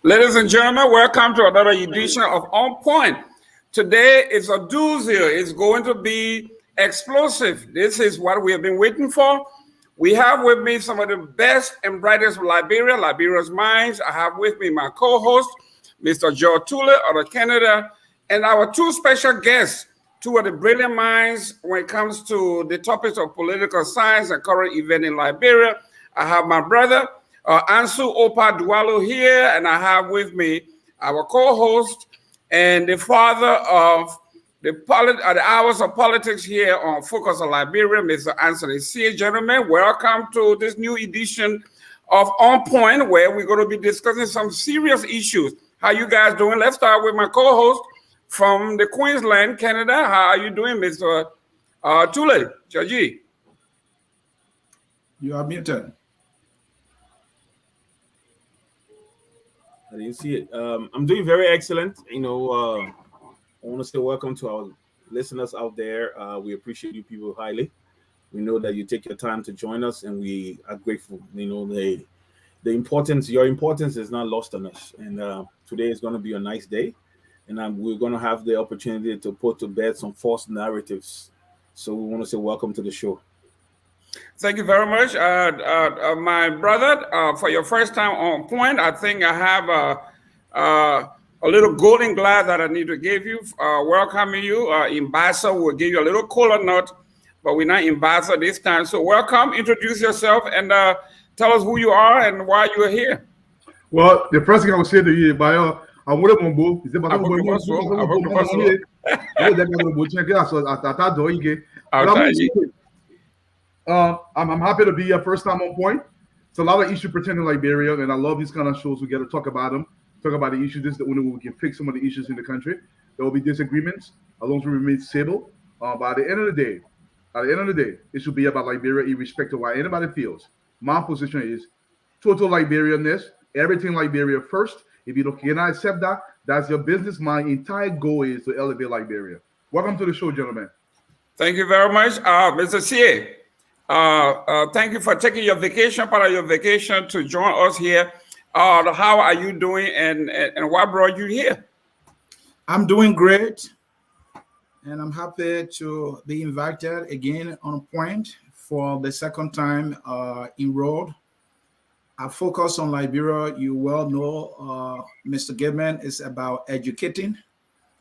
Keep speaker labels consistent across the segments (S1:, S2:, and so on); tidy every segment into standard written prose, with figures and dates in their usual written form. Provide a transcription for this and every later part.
S1: Ladies and gentlemen, welcome to another edition of On Point. Today is a doozy. It's going to be explosive. This is what we have been waiting for. We have with me some of the best and brightest of Liberia's minds. I have with me my co-host, Mr. George Tulay out of Canada, and our two special guests, two of the brilliant minds when it comes to the topics of political science and current event in Liberia. I have my brother, Ansu Dualu here, and I have with me our co-host and the father of the hours of politics here on Focus on Liberia, Mr. Ansony. Sieh, gentlemen, welcome to this new edition of On Point, where we're going to be discussing some serious issues. How you guys doing? Let's start with my co-host from the Queensland, Canada. How are you doing, Mr. Tulay, Georgie?
S2: You are muted.
S3: I didn't see it. I'm doing very excellent. I want to say welcome to our listeners out there. We appreciate you people highly. We know that you take your time to join us, and we are grateful. The importance, your importance is not lost on us. And today is going to be a nice day, and we're going to have the opportunity to put to bed some false narratives. So we want to say welcome to the show.
S1: Thank you very much, my brother. For your first time on point, I think I have a little golden glass that I need to give you. Welcoming you, Ambassador. We'll give you a little cola nut, but we're not Ambassador this time. So welcome. Introduce yourself and tell us who you are and why you are here.
S2: Well, the first thing I would say to you, I would have go. I'm happy to be here first time on point. It's a lot of issues pertaining to Liberia, and I love these kind of shows. We get to talk about them, talk about the issues. This is the only way we can fix some of the issues in the country. There will be disagreements as long as we remain stable. But at the end of the day, it should be about Liberia, irrespective of what anybody feels. My position is total Liberianness, everything Liberia first. If you cannot accept that, that's your business. My entire goal is to elevate Liberia. Welcome to the show, gentlemen.
S1: Thank you very much, Mr. Sieh. Thank you for taking your vacation, part of your vacation, to join us here. How are you doing, and what brought you here?
S4: I'm doing great, and I'm happy to be invited again on point for the second time enrolled. I focus on Liberia. You well know, Mr. Gibbon is about educating,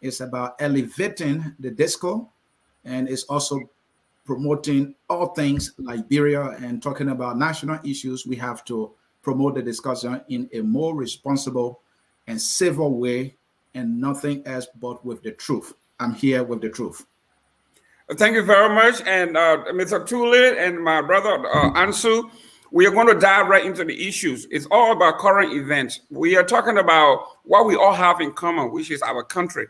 S4: it's about elevating the disco, and it's also promoting all things Liberia and talking about national issues. We have to promote the discussion in a more responsible and civil way, and nothing else but with the truth. I'm here with the truth.
S1: Thank you very much. And Mr. Tulay and my brother Ansu, we are going to dive right into the issues. It's all about current events. We are talking about what we all have in common, which is our country.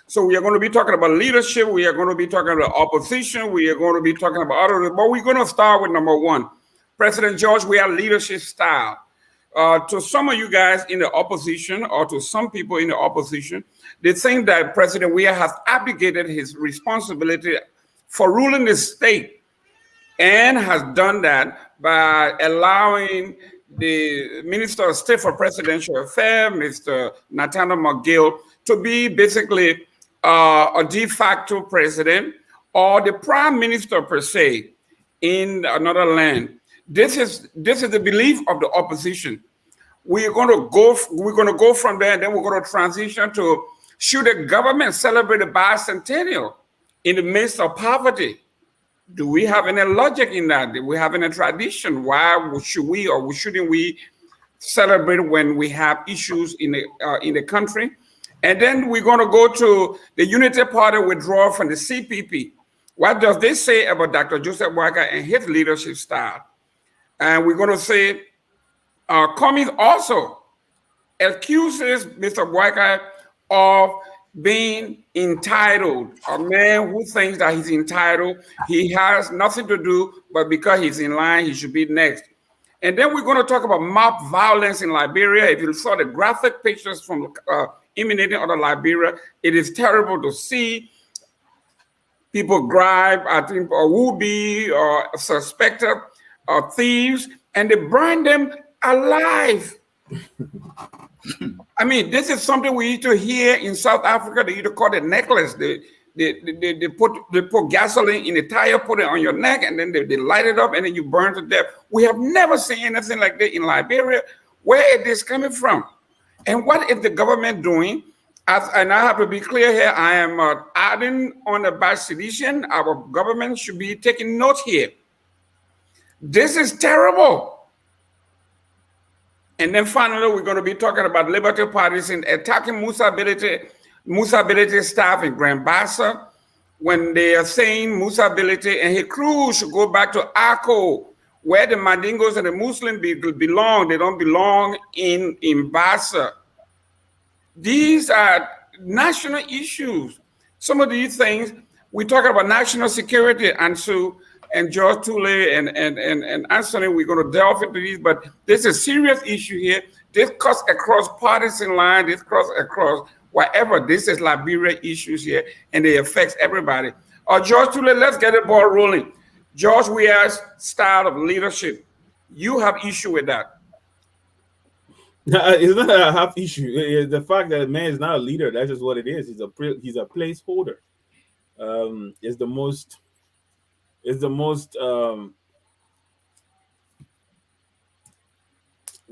S1: So we are going to be talking about leadership. We are going to be talking about opposition. We are going to be talking about others. But we're going to start with number one, President George Weah leadership style. To some of you guys in the opposition, or to some people in the opposition, they think that President Weah has abdicated his responsibility for ruling the state, and has done that by allowing the Minister of State for Presidential Affairs, Mr. Nathaniel McGill, to be basically a de facto president, or the prime minister per se, in another land. This is the belief of the opposition. We're going to go from there, and then we're going to transition to, should the government celebrate the bicentennial in the midst of poverty? Do we have any logic in that? Do we have any tradition? Why should we, or shouldn't we celebrate when we have issues in the country? And then we're going to go to the Unity Party withdrawal from the CPP. What does this say about Dr. Joseph Walker and his leadership style? And we're going to say, Cummings also accuses Mr. Walker of being entitled, a man who thinks that he's entitled. He has nothing to do, but because he's in line, he should be next. And then we're going to talk about mob violence in Liberia. If you saw the graphic pictures from emanating out of Liberia, it is terrible to see people grab, I think, or would-be or suspected thieves, and they burn them alive. I mean, this is something we used to hear in South Africa. They used to call it necklace. They put gasoline in the tire, put it on your neck, and then they light it up, and then you burn to death. We have never seen anything like that in Liberia. Where is this coming from? And what is the government doing? And I have to be clear here, I am adding on about sedition. Our government should be taking notes here. This is terrible. And then finally, we're going to be talking about Liberty Parties and attacking Musa Ability staff in Grand Bassa when they are saying Musa Ability and his crew should go back to Akko, where the Mandingos and the Muslims belong. They don't belong in Bassa. These are national issues. Some of these things, we talk about national security, Ansu and George Tulay and Ansony, we're going to delve into these, but there's a serious issue here. This cuts across partisan line, this cuts across whatever. This is Liberia issues here, and it affects everybody. George Tulay, let's get the ball rolling. George Weah's style of leadership, you have issue with that.
S3: It's not a half issue. It's the fact that the man is not a leader. That's just what it is. He's a placeholder. It's the most.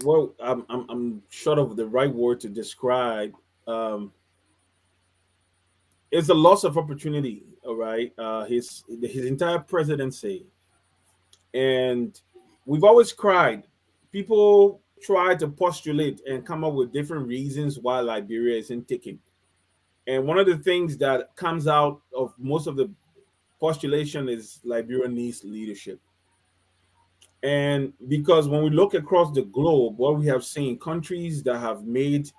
S3: Well, I'm short of the right word to describe. It's a loss of opportunity. All right, his entire presidency, and we've always cried. People try to postulate and come up with different reasons why Liberia isn't ticking. And one of the things that comes out of most of the postulation is Liberia needs leadership. And because when we look across the globe, what we have seen, countries that have made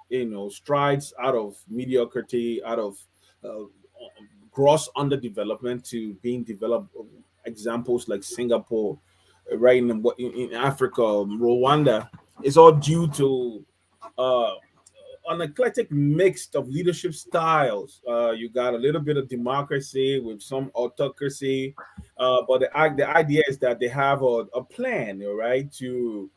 S3: strides out of mediocrity, out of gross underdevelopment to being developed, examples like Singapore, right in Africa, Rwanda, it's all due to an eclectic mix of leadership styles. You got a little bit of democracy with some autocracy, but the idea is that they have a plan, right, to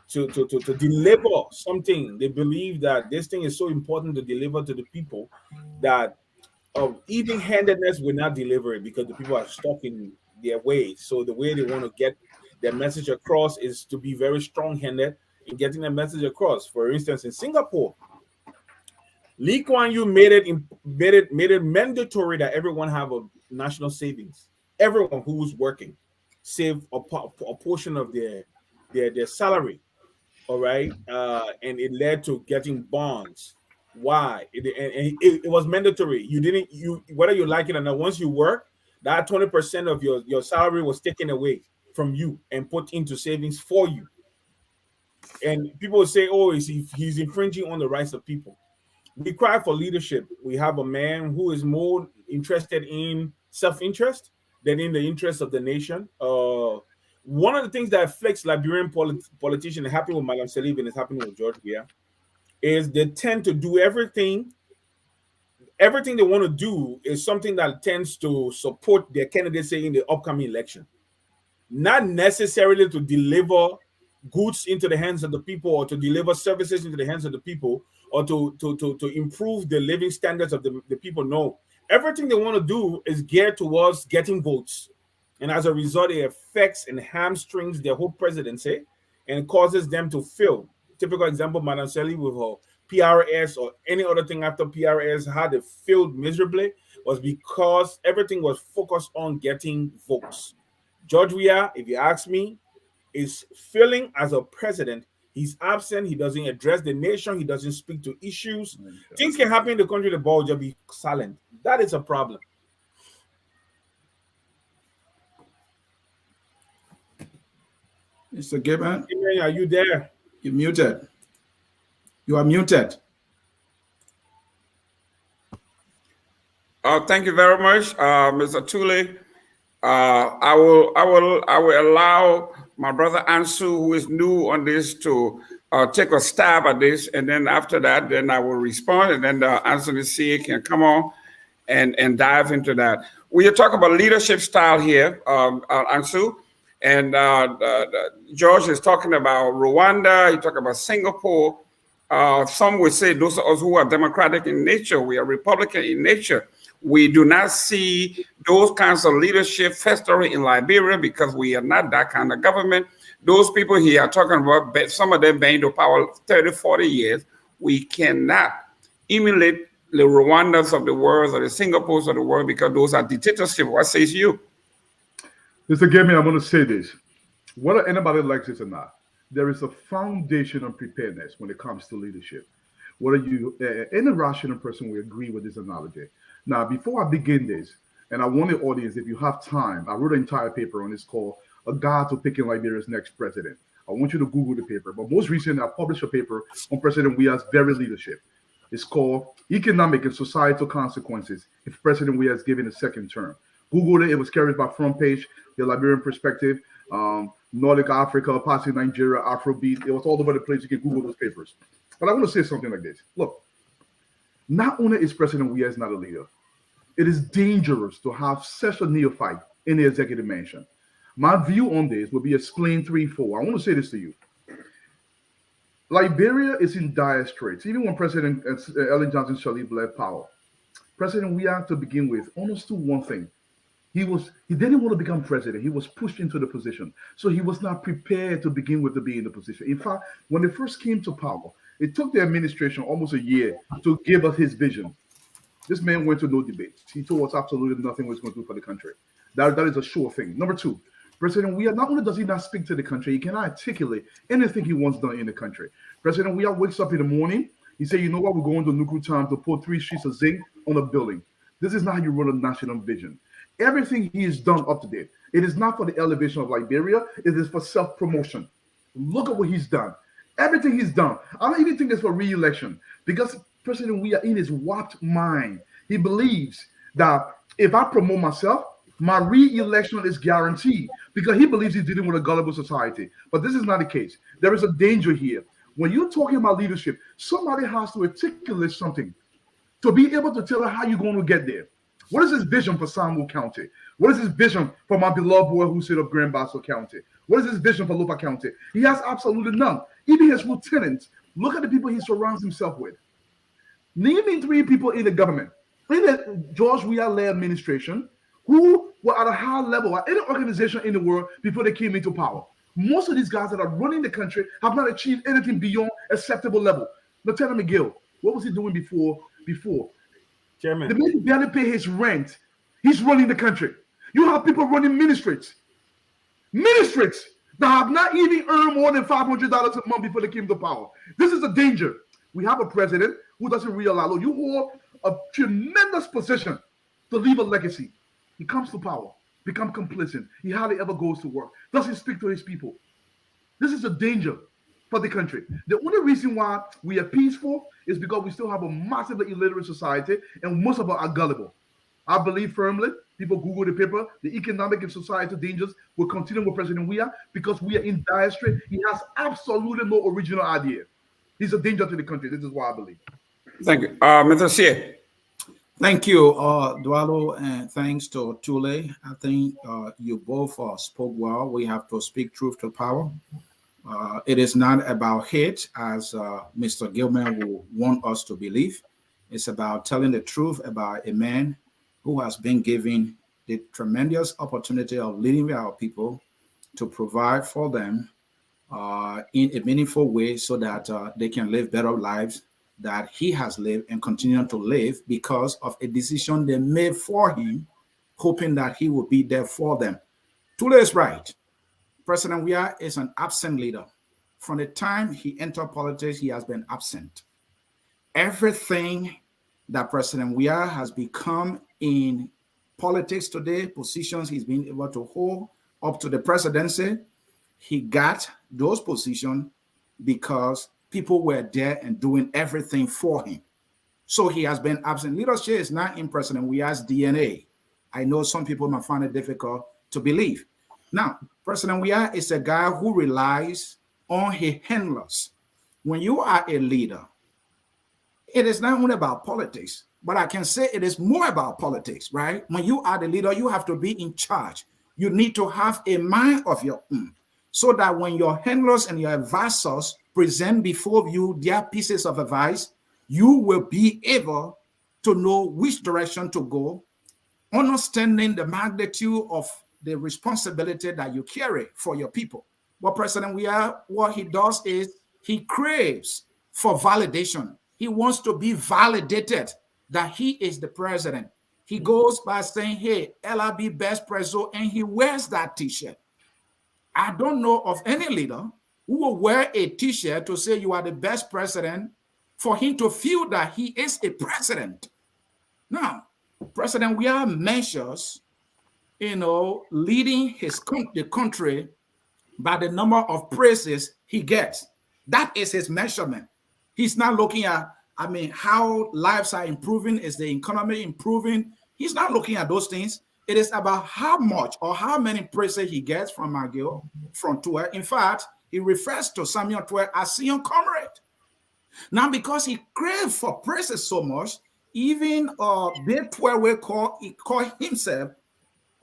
S3: deliver something. They believe that this thing is so important to deliver to the people that even-handedness will not deliver it because the people are stuck in their ways. So the way they want to get their message across is to be very strong-handed in getting the message across. For instance, in Singapore, Lee Kuan Yew made it mandatory that everyone have a national savings. Everyone who was working save a portion of their salary. All right, and it led to getting bonds. Why? It was mandatory. Whether you like it or not, once you work, that 20% of your salary was taken away from you and put into savings for you. And people will say, oh, he's infringing on the rights of people. We cry for leadership. We have a man who is more interested in self-interest than in the interest of the nation. One of the things that afflicts Liberian politicians, it happened with Madam Salib and it's happening with George Weah, is they tend to do everything they want to do is something that tends to support their candidacy in the upcoming election. Not necessarily to deliver goods into the hands of the people or to deliver services into the hands of the people or to improve the living standards of the people. No. Everything they want to do is geared towards getting votes. And as a result, it affects and hamstrings their whole presidency and causes them to fail. Typical example, Madam Shelley with her PRS or any other thing after PRS, how they failed miserably was because everything was focused on getting votes. George Weah, if you ask me, is failing as a president. He's absent. He doesn't address the nation. He doesn't speak to issues. Things can happen in the country, the ball will just be silent. That is a problem.
S4: Mr. Gibbon,
S3: Are you there?
S4: you're muted. You are muted.
S1: Thank you very much, Mr. Tulay. I will allow my brother Ansu, who is new on this, to take a stab at this, and then after that, then I will respond, and then Ansony Sieh can come on and dive into that. We are talking about leadership style here, Ansu, And George is talking about Rwanda. He talking about Singapore. Some would say those of us who are democratic in nature, we are Republican in nature. We do not see those kinds of leadership festering in Liberia because we are not that kind of government. Those people here are talking about some of them being to power 30, 40 years. We cannot emulate the Rwandas of the world or the Singapores of the world because those are dictatorships. What says you?
S2: Mr. Gayman, I'm going to say this. Whether anybody likes this or not, there is a foundation of preparedness when it comes to leadership. Whether you, any rational person will agree with this analogy. Now, before I begin this, and I want the audience, if you have time, I wrote an entire paper on this called A Guide to Picking Liberia's Next President. I want you to Google the paper. But most recently, I published a paper on President Weah's very leadership. It's called Economic and Societal Consequences if President Weah is given a second term. Google it. It was carried by Front Page, The Liberian Perspective, Nordic Africa, Pasi Nigeria, Afrobeat. It was all over the place. You can Google those papers. But I want to say something like this. Look, not only is President Weah not a leader, it is dangerous to have such a neophyte in the executive mansion. My view on this will be explained 3-4. I want to say this to you. Liberia is in dire straits. Even when President Ellen Johnson Sirleaf left power, President Weah, to begin with, understood one thing. He didn't want to become president. He was pushed into the position. So he was not prepared to begin with to be in the position. In fact, when they first came to power, it took the administration almost a year to give us his vision. This man went to no debates. He told us absolutely nothing was going to do for the country. That is a sure thing. Number two, President Weah, not only does he not speak to the country, he cannot articulate anything he wants done in the country. President Weah wakes up in the morning. He said, you know what, we're going to Nuku Town to put 3 sheets of zinc on a building. This is not how you run a national vision. Everything he has done up to date, it is not for the elevation of Liberia. It is for self-promotion. Look at what he's done. Everything he's done. I don't even think it's for re-election because President Weah, in his warped mind, he believes that if I promote myself, my re-election is guaranteed because he believes he's dealing with a gullible society. But this is not the case. There is a danger here. When you're talking about leadership, somebody has to articulate something to be able to tell her how you're going to get there. What is his vision for Samuel County? What is his vision for my beloved boy who set up Grand Bassa County? What is his vision for Lupa County? He has absolutely none. Even his lieutenants, look at the people he surrounds himself with. Name me 3 people in the government, in the George Weah-led administration, who were at a high level at any organization in the world before they came into power. Most of these guys that are running the country have not achieved anything beyond acceptable level. Lieutenant McGill, what was he doing before?
S3: Chairman.
S2: The man barely pay his rent. He's running the country. You have people running ministries that have not even earned more than $500 a month before they came to power. This is a danger. We have a president who doesn't realize, look, you hold a tremendous position to leave a legacy. He comes to power, become complacent. He hardly ever goes to work, doesn't speak to his people. This is a danger for the country. The only reason why we are peaceful is because we still have a massively illiterate society and most of us are gullible. I believe firmly, people Google the paper, the economic and societal dangers will continue with President Weah because we are in dire strait. He has absolutely no original idea. He's a danger to the country. This is why I believe.
S1: Thank you. Mr. Sieh.
S4: Thank you, Dualu, and thanks to Tulay. I think you both spoke well. We have to speak truth to power. It is not about hate, as Mr. Gilman will want us to believe. It's about telling the truth about a man who has been given the tremendous opportunity of leading our people to provide for them in a meaningful way so that they can live better lives that he has lived and continue to live because of a decision they made for him, hoping that he will be there for them. Tulay is right. President Weah is an absent leader. From the time he entered politics, he has been absent. Everything that President Weah has become in politics today, positions he's been able to hold up to the presidency, he got those positions because people were there and doing everything for him. So he has been absent. Leadership is not in President Weah's DNA. I know some people might find it difficult to believe. Now, President Weah is a guy who relies on his handlers. When you are a leader, it is not only about politics, but I can say it is more about politics, right? When you are the leader, you have to be in charge. You need to have a mind of your own, so that when your handlers and your advisors present before you their pieces of advice, you will be able to know which direction to go, understanding the magnitude of the responsibility that you carry for your people. But President Weah, what he does is he craves for validation. He wants to be validated that he is the president. He goes by saying, hey, LRB best preso, and he wears that t-shirt. I don't know of any leader who will wear a t-shirt to say you are the best president for him to feel that he is a president. Now, President Weah measures, leading the country by the number of praises he gets. That is his measurement. He's not looking at, how lives are improving, is the economy improving? He's not looking at those things. It is about how much or how many praises he gets from McGill, from Tulay. In fact, he refers to Samuel Tulay as senior comrade. Now, because he craved for praises so much, even Tulay call himself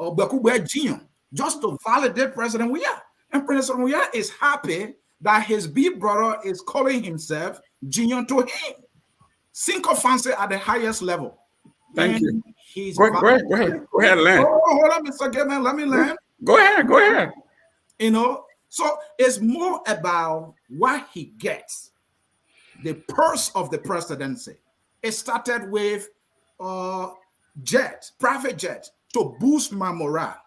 S4: Bekube Junior, just to validate President Weah. And President Weah is happy that his big brother is calling himself Junior to him. Cinco fancy at the highest level.
S1: Thank you. Go ahead, land.
S4: Hold on, Mr. Gayman, let me land.
S1: Go ahead.
S4: So it's more about what he gets. The purse of the presidency. It started with private jet, to boost my morale.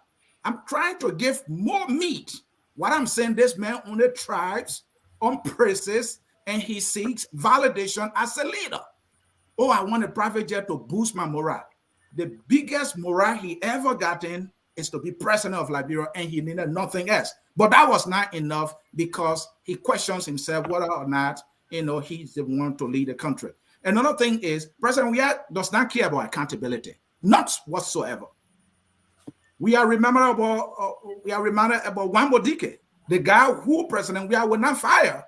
S4: I'm trying to give more meat. What I'm saying, this man only thrives on praises, and he seeks validation as a leader. Oh, I want a private jet to boost my morale. The biggest morale he ever gotten is to be president of Liberia, and he needed nothing else. But that was not enough, because he questions himself whether or not he's the one to lead the country. Another thing is, President Weah does not care about accountability, not whatsoever. We are reminded about Wambodike, the guy who President Weah would not fire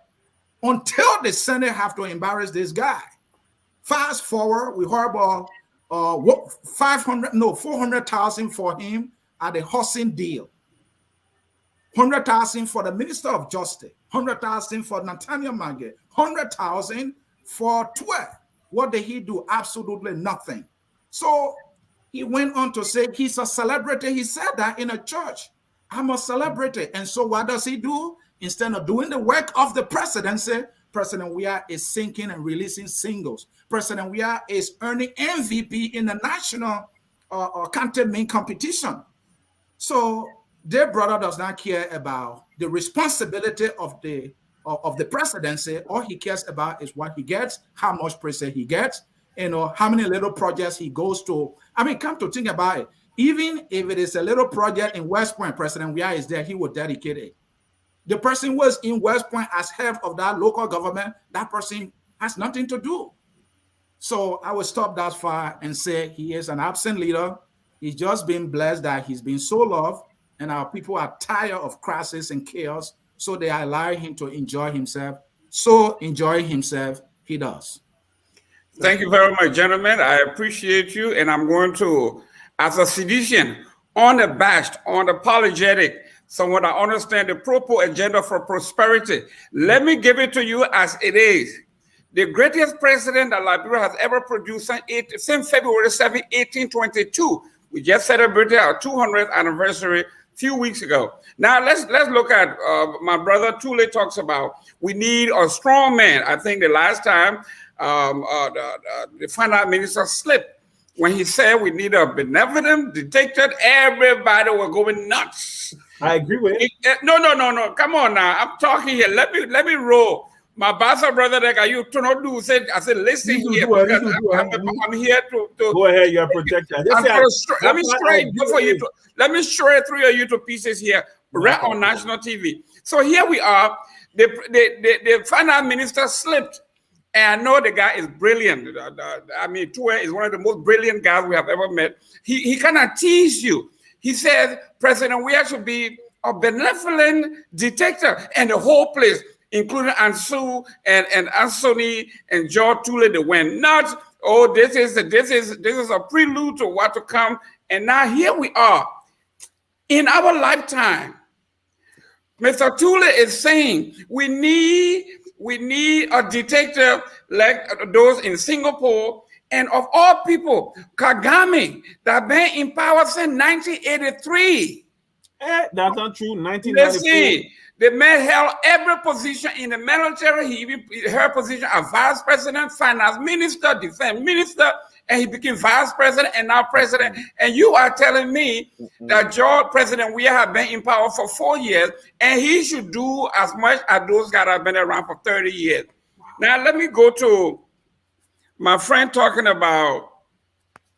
S4: until the Senate have to embarrass this guy. Fast forward, we heard about 400,000 for him at the housing deal, 100,000 for the Minister of Justice, 100,000 for Nathaniel Mange, 100,000 for Tulay. What did he do? Absolutely nothing. So he went on to say he's a celebrity. He said that in a church. I'm a celebrity. And so what does he do? Instead of doing the work of the presidency, President Weah is singing and releasing singles. President Weah is earning MVP in the national cantonment competition. So their brother does not care about the responsibility of the presidency. All he cares about is what he gets, how much praise he gets, how many little projects he goes to. Come to think about it. Even if it is a little project in West Point, President Weah is there, he will dedicate it. The person was in West Point as head of that local government, that person has nothing to do. So I will stop that far and say he is an absent leader. He's just been blessed that he's been so loved, and our people are tired of crisis and chaos, so they allow him to enjoy himself. So enjoy himself, he does.
S1: Thank you very much, gentlemen. I appreciate you, and I'm going to, as a seditian, unabashed, unapologetic, someone that understands the proper agenda for prosperity, let me give it to you as it is. The greatest president that Liberia has ever produced since February 7, 1822. We just celebrated our 200th anniversary a few weeks ago. Now let's look at my brother Tulay talks about we need a strong man. I think the last time the finance minister slipped when he said we need a benevolent dictator. Everybody was going nuts.
S3: I agree with it.
S1: No. Come on now. I'm talking here. Let me roll. My bastard brother, like you to not do said, I said, listen here. I'm here to
S3: go ahead. You're protected.
S1: Let me straight three of you to pieces here, right on national TV. So here we are. The finance minister slipped. And I know the guy is brilliant. Tulay is one of the most brilliant guys we have ever met. He kind of teased you. He said, President Weah should be a benevolent dictator, and the whole place, including Ansu and Ansony and George Tulay, they went nuts. Oh, this is a prelude to what to come. And now here we are. in our lifetime. Mr. Tulay is saying we need a dictator like those in Singapore, and of all people, Kagame, that been in power since 1983.
S3: That's not true. 1994.
S1: The man held every position in the military. He even held position as vice president, finance minister, defense minister, and he became vice president and now president. And you are telling me that President Weah has been in power for 4 years, and he should do as much as those guys have been around for 30 years. Now, let me go to my friend talking about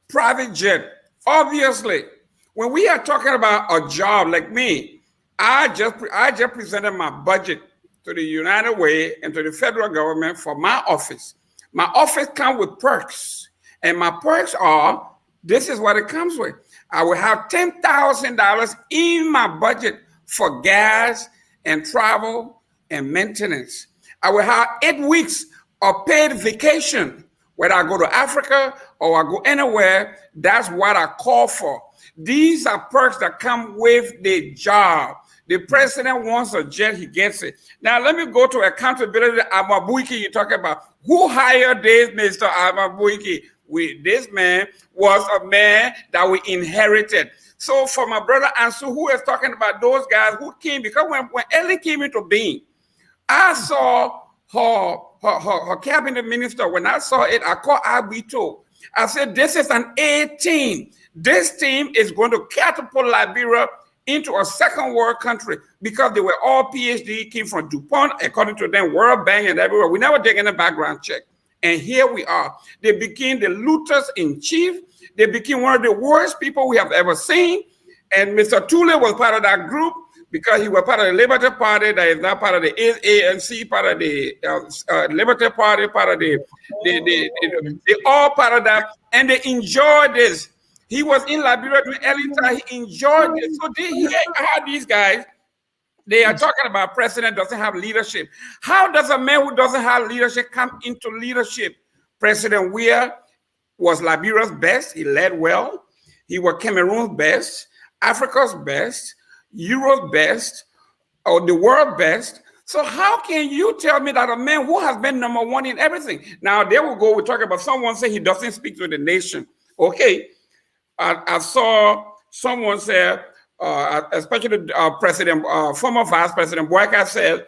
S1: private jet. Obviously, when we are talking about a job like me, I just presented my budget to the United Way and to the federal government for my office. My office comes with perks, and my perks are, this is what it comes with. I will have $10,000 in my budget for gas and travel and maintenance. I will have 8 weeks of paid vacation, whether I go to Africa or I go anywhere. That's what I call for. These are perks that come with the job. The president wants a jet, he gets it. Now, let me go to accountability. Amabuiki, you talk about. Who hired this Mr. Amabuiki? This man was a man that we inherited. So for my brother Ansu, who is talking about those guys who came, because when Ellen came into being, I saw her cabinet minister. When I saw it, I called Abito. I said, this is an A team. This team is going to catapult Liberia into a second world country, because they were all PhD, came from DuPont, according to them, World Bank and everywhere. We never taken a background check. And here we are. They became the looters in chief. They became one of the worst people we have ever seen. And Mr. Tulay was part of that group because he was part of the Liberty Party, that is not part of the ANC, part of the Liberty Party, part of they all part of that. And they enjoyed this. He was in Liberia during early time. He enjoyed it. So he had these guys. They are talking about president doesn't have leadership. How does a man who doesn't have leadership come into leadership? President Weah was Liberia's best. He led well. He was Cameroon's best, Africa's best, Europe's best, or the world's best. So how can you tell me that a man who has been number one in everything? Now, there we go. We're talking about someone say he doesn't speak to the nation. Okay. I saw someone say, especially former Vice President Weah said,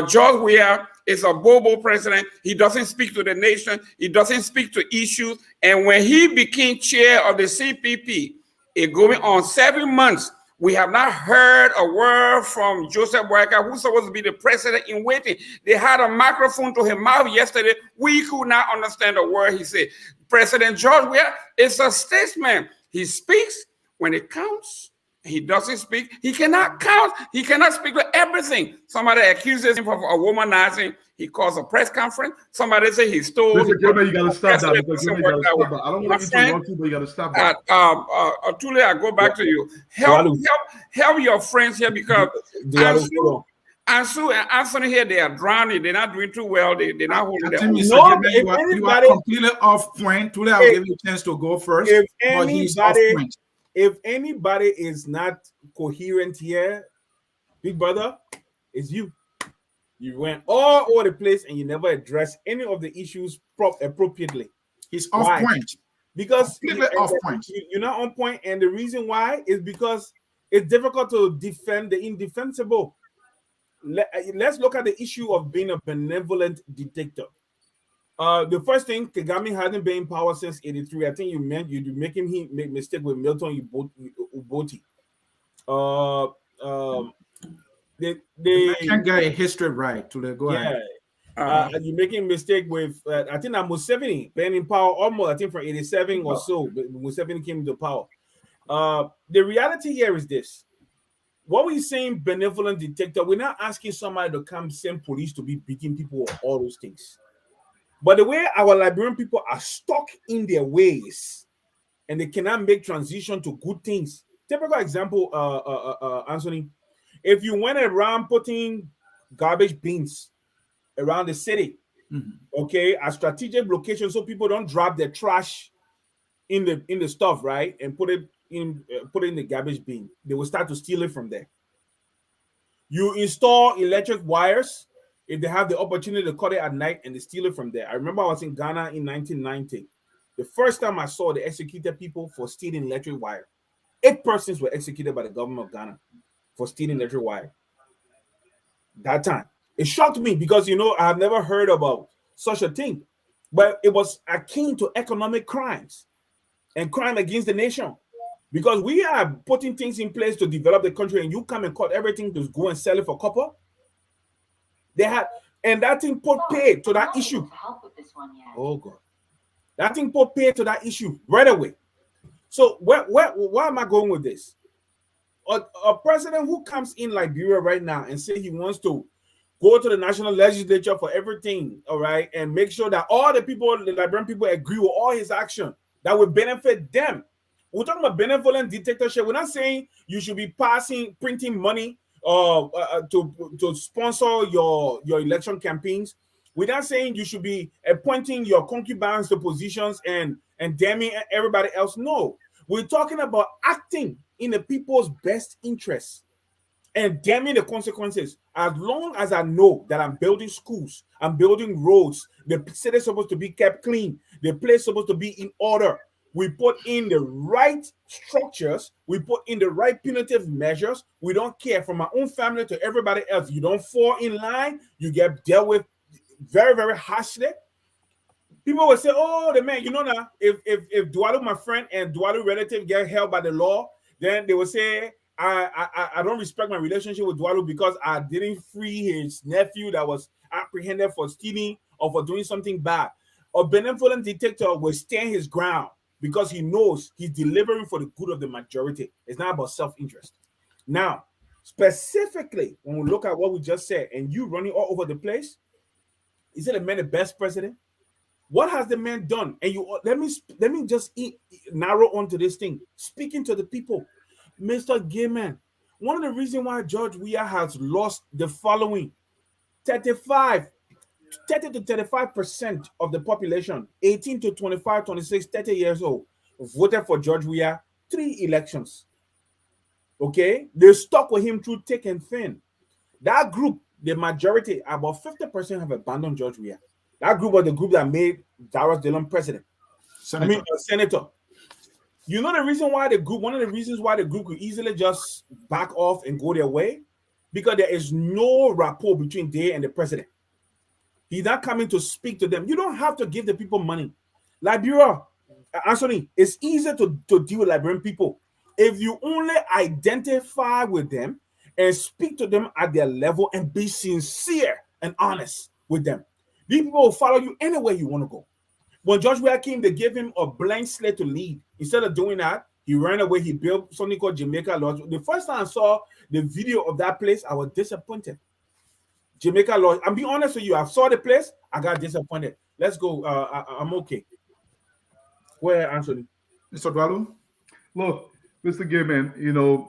S1: George Weah is a bobo president. He doesn't speak to the nation. He doesn't speak to issues. And when he became chair of the CPP, it going on 7 months, we have not heard a word from Joseph Weah, who's supposed to be the president in waiting. They had a microphone to his mouth yesterday. We could not understand a word he said. President George Weah is a statesman. He speaks when it counts. He doesn't speak. He cannot count. He cannot speak to everything. Somebody accuses him of a womanizing. He calls a press conference. Somebody say he stole.
S2: Mr. Gibbon, you got to stop that. I don't want to interrupt you, but you got to stop that.
S1: Tulay, I go back to you. Help your friends here, because Ansu and Ansony here, they are drowning. They're not doing too well. They're not holding their own.
S4: You are completely off point. Tulay, I'll give you a chance to go first.
S3: If anybody is not coherent here, big brother, it's you. You went all over the place and you never addressed any of the issues appropriately.
S4: He's off point.
S3: Because
S4: off point.
S3: You're not on point, and the reason why is because it's difficult to defend the indefensible. Let's look at the issue of being a benevolent dictator. The first thing, Kagame hasn't been in power since '83. I think you make mistake with Milton Uboti. They
S4: can't get a history right. To go ahead.
S3: You're making a mistake with I think that Museveni been in power almost, I think, from '87 or so. Museveni came into power. The reality here is this. What we're saying, benevolent dictator, we're not asking somebody to come send police to be beating people or all those things. But the way our Liberian people are stuck in their ways and they cannot make transition to good things. Typical example, Ansony, if you went around putting garbage bins around the city, okay, at strategic locations so people don't drop their trash in the stuff, right? And put it put it in the garbage bin. They will start to steal it from there. You install electric wires if they have the opportunity to cut it at night, and they steal it from there. I remember I was in Ghana in 1990. The first time I saw they executed people for stealing electric wire. 8 persons were executed by the government of Ghana for stealing electric wire. That time. It shocked me because, I have never heard about such a thing. But it was akin to economic crimes and crime against the nation. Because we are putting things in place to develop the country, and you come and cut everything to go and sell it for copper. And that thing put paid to that issue. Oh God. That thing put paid to that issue right away. So where am I going with this? A president who comes in Liberia right now and say he wants to go to the national legislature for everything, all right, and make sure that all the Liberian people agree with all his action that will benefit them. We're talking about benevolent dictatorship. We're not saying you should be printing money to sponsor your election campaigns. We're not saying you should be appointing your concubines to positions and damning everybody else. No, we're talking about acting in the people's best interests and damning the consequences. As long as I know that I'm building schools, I'm building roads, the city is supposed to be kept clean, the place is supposed to be in order. We put in the right structures. We put in the right punitive measures. We don't care, from my own family to everybody else. You don't fall in line, you get dealt with very, very harshly. People will say, oh, the man, now, if Dualu, my friend, and Dualu relative get held by the law, then they will say, I don't respect my relationship with Dualu because I didn't free his nephew that was apprehended for stealing or for doing something bad. A benevolent dictator will stand his ground because he knows he's delivering for the good of the majority. It's not about self-interest. Now, specifically, when we look at what we just said, and you running all over the place, is it the man the best president? What has the man done? And let me just narrow onto this thing. Speaking to the people, Mr. Gayman, one of the reasons why George Weah has lost the following: 30 to 35% of the population, 18 to 25, 26, 30 years old, voted for George Weah 3 elections. Okay? They stuck with him through thick and thin. That group, the majority, about 50% have abandoned George Weah. That group was the group that made Darius Dillon president. Senator. You know the reason why one of the reasons why the group could easily just back off and go their way? Because there is no rapport between they and the president. He's not coming to speak to them. You don't have to give the people money. Liberia, Ansony, it's easier to deal with Liberian people if you only identify with them and speak to them at their level and be sincere and honest with them. These people will follow you anywhere you want to go. When George Weah came, they gave him a blank slate to lead. Instead of doing that, he ran away. He built something called Jamaica Lodge. The first time I saw the video of that place, I was disappointed. Jamaica Lodge. I'm being honest with you. I saw the place. I got disappointed. Let's go. I'm okay. Where, Ansony?
S4: Mr. Dualu?
S2: Look, Mr. Gibbon,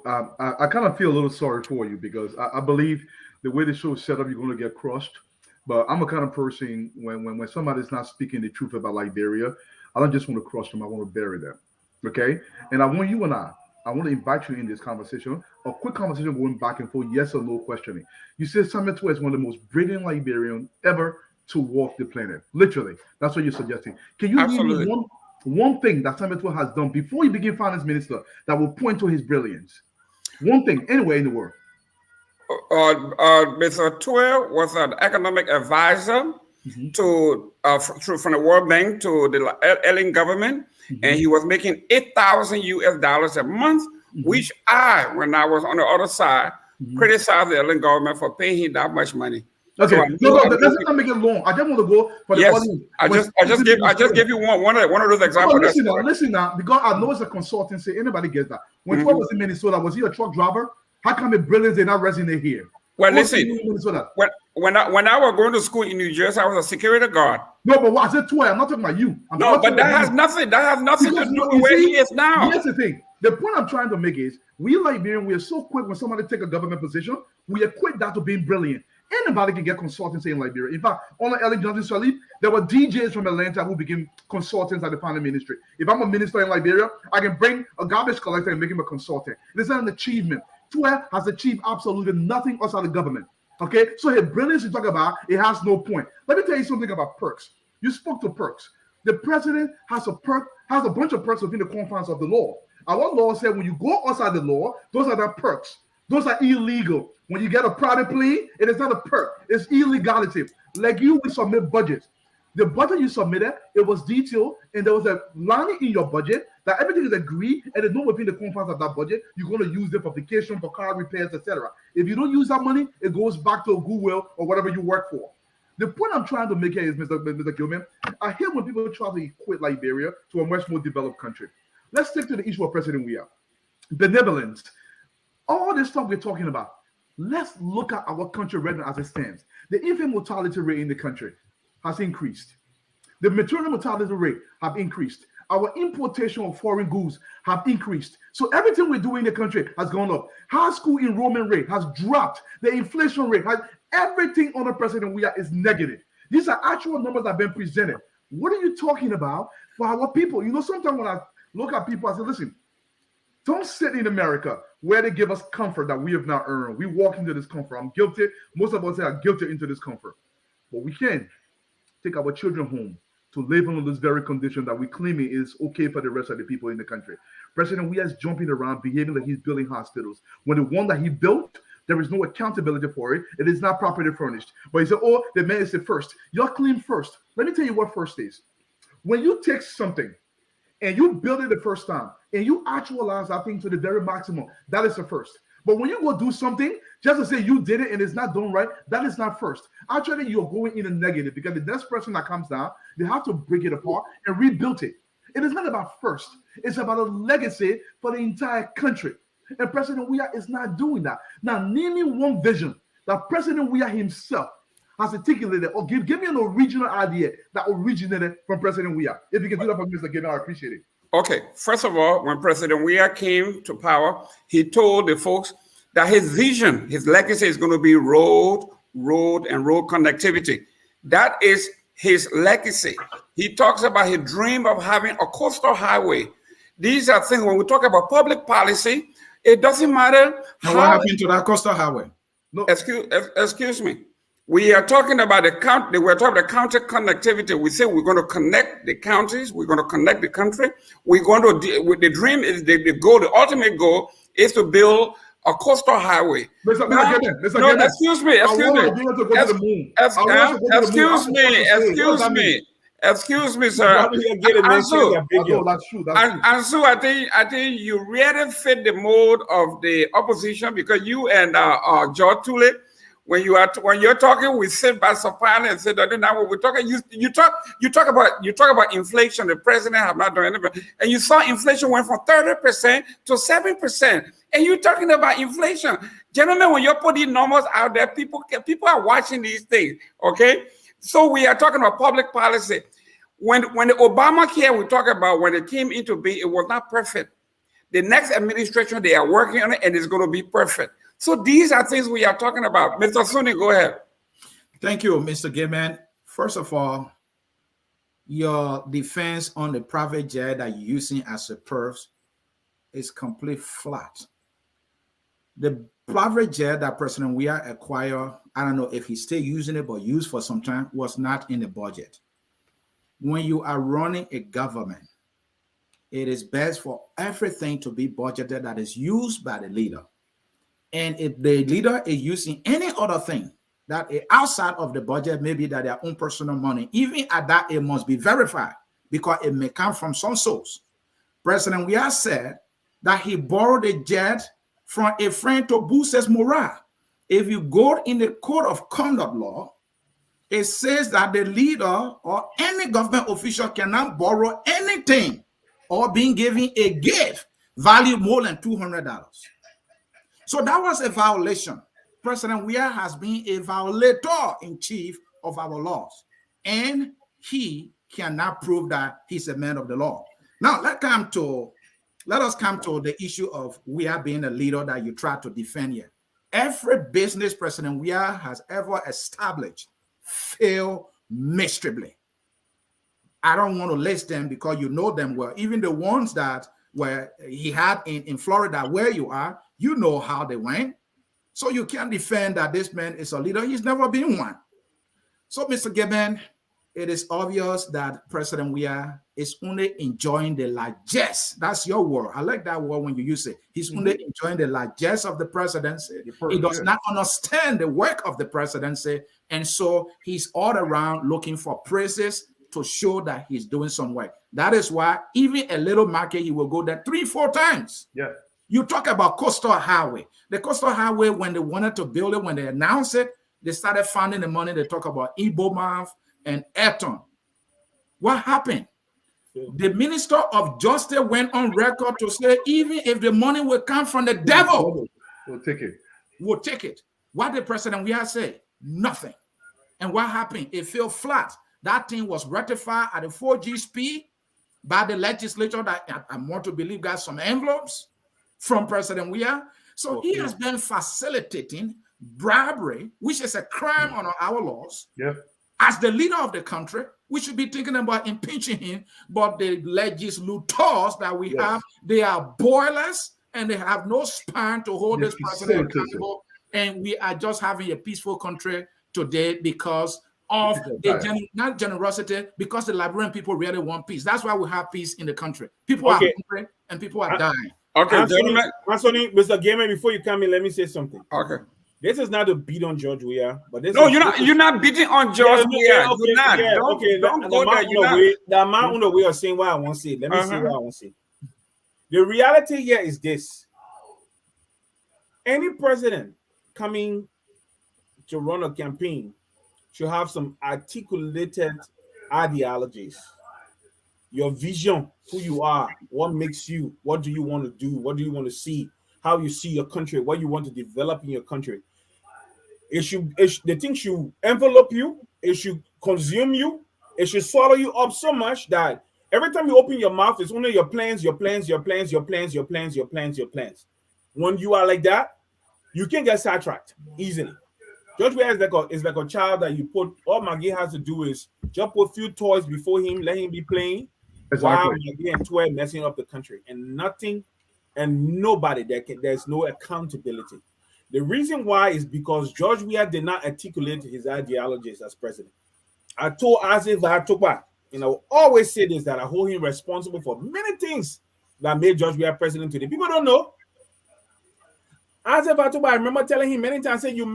S2: I kind of feel a little sorry for you because I believe the way the show is set up, you're going to get crushed. But I'm a kind of person, when somebody's not speaking the truth about Liberia, I don't just want to crush them. I want to bury them. Okay? And I want you and I want to invite you in this conversation, a quick conversation going back and forth, yes or no questioning. You said Samuel Eto'o is one of the most brilliant Liberians ever to walk the planet. Literally. That's what you're suggesting. Can you give me one thing that Samuel Eto'o has done before he became finance minister that will point to his brilliance? One thing, anywhere in the world.
S1: Mr. Eto'o was an economic advisor from the World Bank to the Ellen government, and he was making $8,000 a month, which when I was on the other side, criticized the Ellen government for paying him that much money.
S2: Okay, so let's not make it long. I just want to go for the audience.
S1: I just give you one of those examples.
S2: Listen now, because I know it's a consultancy. Anybody gets that. When Eto'o was in Minnesota, was he a truck driver? How come the brilliance did not resonate here?
S1: Well, listen, when I was going to school in New Jersey, I was a security guard.
S2: No, but I said Eto'o. I'm not talking about you.
S1: That has nothing to do with where he is now.
S2: Here's the thing. The point I'm trying to make is we Liberians, we are so quick when somebody take a government position, we equate that to being brilliant. Anybody can get consultancy in Liberia. In fact, on Ellen Johnson Sirleaf, there were DJs from Atlanta who became consultants at the founding ministry. If I'm a minister in Liberia, I can bring a garbage collector and make him a consultant. This is an achievement. Tulay has achieved absolutely nothing outside the government. Okay, so his brilliance you talk about, it has no point. Let me tell you something about perks. You spoke to perks. The president has a bunch of perks within the confines of the law. Our law said when you go outside the law, those are the perks. Those are illegal. When you get a private plea, it is not a perk. It's illegality. Like you, we submit budgets. The budget you submitted, it was detailed, and there was a line in your budget that everything is agreed, and it's not within the confines of that budget. You're going to use it for vacation, for car repairs, etc. If you don't use that money, it goes back to Goodwill or whatever you work for. The point I'm trying to make here is, Mr. Gayman, I hear when people try to equate Liberia to a much more developed country. Let's stick to the issue of President Weah. Benevolence. All this stuff we're talking about. Let's look at our country right now as it stands. The infant mortality rate in the country has increased. The maternal mortality rate have increased. Our importation of foreign goods have increased. So everything we do in the country has gone up. High school enrollment rate has dropped. The inflation rate has, everything under President Weah is negative. These are actual numbers that have been presented. What are you talking about for our people? You know, sometimes when I look at people, I say, listen, don't sit in America where they give us comfort that we have not earned. We walk into this comfort. I'm guilty. Most of us are guilty into this comfort. But we can take our children home to live under this very condition that we claim is okay for the rest of the people in the country. President Weah is jumping around, behaving like he's building hospitals. When the one that he built, there is no accountability for it. It is not properly furnished. But he said, oh, the man is the first. You're clean first. Let me tell you what first is. When you take something and you build it the first time and you actualize that thing to the very maximum, that is the first. But when you go do something, just to say you did it and it's not done right, that is not first. Actually, you're going in a negative because the next person that comes down, they have to break it apart and rebuild it. It is not about first. It's about a legacy for the entire country. And President Weah is not doing that. Now, name me one vision that President Weah himself has articulated, or give me an original idea that originated from President Weah. If you can do that for Mr. Gibbon, I appreciate it.
S1: Okay, first of all, when President Weah came to power, he told the folks that his vision, his legacy is going to be road connectivity. That is his legacy. He talks about his dream of having a coastal highway. These are things, when we talk about public policy, it doesn't matter
S4: how. What happened to that coastal highway?
S1: No, excuse me. We are talking about the county. We're talking about county connectivity. We say we're going to connect the counties. We're going to connect the country. We're going to. The dream is the goal. The ultimate goal is to build a coastal highway.
S2: Excuse
S1: me, sir. Ansу, I think you really fit the mold of the opposition because you and George Tulay, when you're talking, we sit by supine and say that now when we're talking, you talk about inflation. The president have not done anything, and you saw inflation went from 30% to 7%, and you're talking about inflation, gentlemen. When you're putting numbers out there, people are watching these things. Okay, so we are talking about public policy. When the Obamacare we talk about, when it came into being, it was not perfect. The next administration, they are working on it, and it's going to be perfect. So these are things we are talking about. Mr. Ansony, go ahead.
S4: Thank you, Mr. Gayman. First of all, your defense on the private jet that you're using as a purse is complete flat. The private jet that President Weah acquired, I don't know if he's still using it, but used for some time, was not in the budget. When you are running a government, it is best for everything to be budgeted that is used by the leader. And if the leader is using any other thing that is outside of the budget, maybe that their own personal money, even at that, it must be verified because it may come from some source. President Weah said that he borrowed a jet from a friend to boost his morale. If you go in the code of conduct law, it says that the leader or any government official cannot borrow anything or being given a gift valued more than $200. So that was a violation. President Weah has been a violator in chief of our laws, and he cannot prove that he's a man of the law. Now let us come to the issue of Weah being a leader that you try to defend here. Every business President Weah has ever established failed miserably. I don't want to list them because you know them well. Even the ones that he had in Florida, where you are, you know how they went. So you can't defend that this man is a leader. He's never been one. So, Mr. Gibbon, it is obvious that President Weah is only enjoying the largesse. That's your word. I like that word when you use it. He's only enjoying the largesse of the presidency. He does not understand the work of the presidency. And so he's all around looking for praises to show that he's doing some work. That is why even a little market, he will go there 3-4 times.
S2: Yeah.
S4: You talk about Coastal Highway. The Coastal Highway, when they wanted to build it, when they announced it, they started finding the money. They talk about Ibomaf and Eton. What happened? The Minister of Justice went on record to say, even if the money will come from the devil,
S2: we'll take it.
S4: We'll take it. What did President Weah say? Nothing. And what happened? It fell flat. That thing was ratified at the 4G speed by the legislature that I want to believe got some envelopes from President Weah. So he has been facilitating bribery, which is a crime under our laws.
S2: Yeah.
S4: As the leader of the country, we should be thinking about impeaching him. But the legislators that we have, they are boilers and they have no span to hold this president accountable. And we are just having a peaceful country today because of not generosity, because the Liberian people really want peace. That's why we have peace in the country. People are hungry and people are dying.
S1: Okay,
S3: Ansony, Mr. Gayman, before you come in, let me say something.
S1: Okay.
S3: This is not a beat on George Weah, but this
S1: you're not beating on George Weah. You're not. Don't go there.
S3: The amount on the way of saying what I want to say. Let me say what I want to say. The reality here is this. Any president coming to run a campaign should have some articulated ideologies. Your vision, who you are, what makes you, what do you want to do, what do you want to see, how you see your country, what you want to develop in your country. The thing should envelope you, it should consume you, it should swallow you up so much that every time you open your mouth, it's only your plans, your plans, your plans, your plans, your plans, your plans, your plans. When you are like that, you can get sidetracked easily. George Weah is like a child that you put, all Maggie has to do is just put a few toys before him, let him be playing, while Maggie and Tulay messing up the country. And nothing and nobody there's no accountability. The reason why is because George Weah did not articulate his ideologies as president. I told Asif Atuba, and I will always say this, that I hold him responsible for many things that made George Weah president today. People don't know. Asif Atuba, I remember telling him many times, saying, the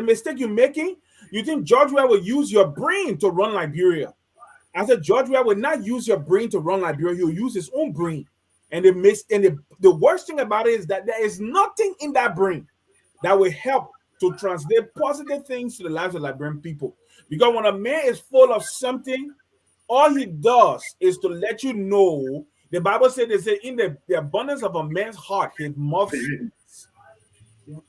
S3: mistake you're making, you think George Weah will use your brain to run Liberia. I said, George Weah will not use your brain to run Liberia. He'll use his own brain. And the worst thing about it is that there is nothing in that brain that will help to translate positive things to the lives of Liberian people. Because when a man is full of something, all he does is to let you know. The Bible said, in the abundance of a man's heart, his mouth speaks.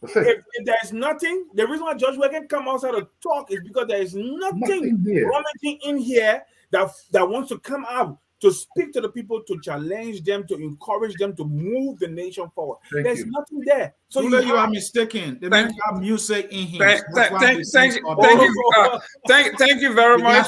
S3: If there's nothing, the reason why George Weah can come outside to talk is because there is nothing rummaging in here that wants to come out to speak to the people, to challenge them, to encourage them to move the nation forward. There's nothing there. So
S4: you are mistaken. The man have music in him.
S1: Thank you very much.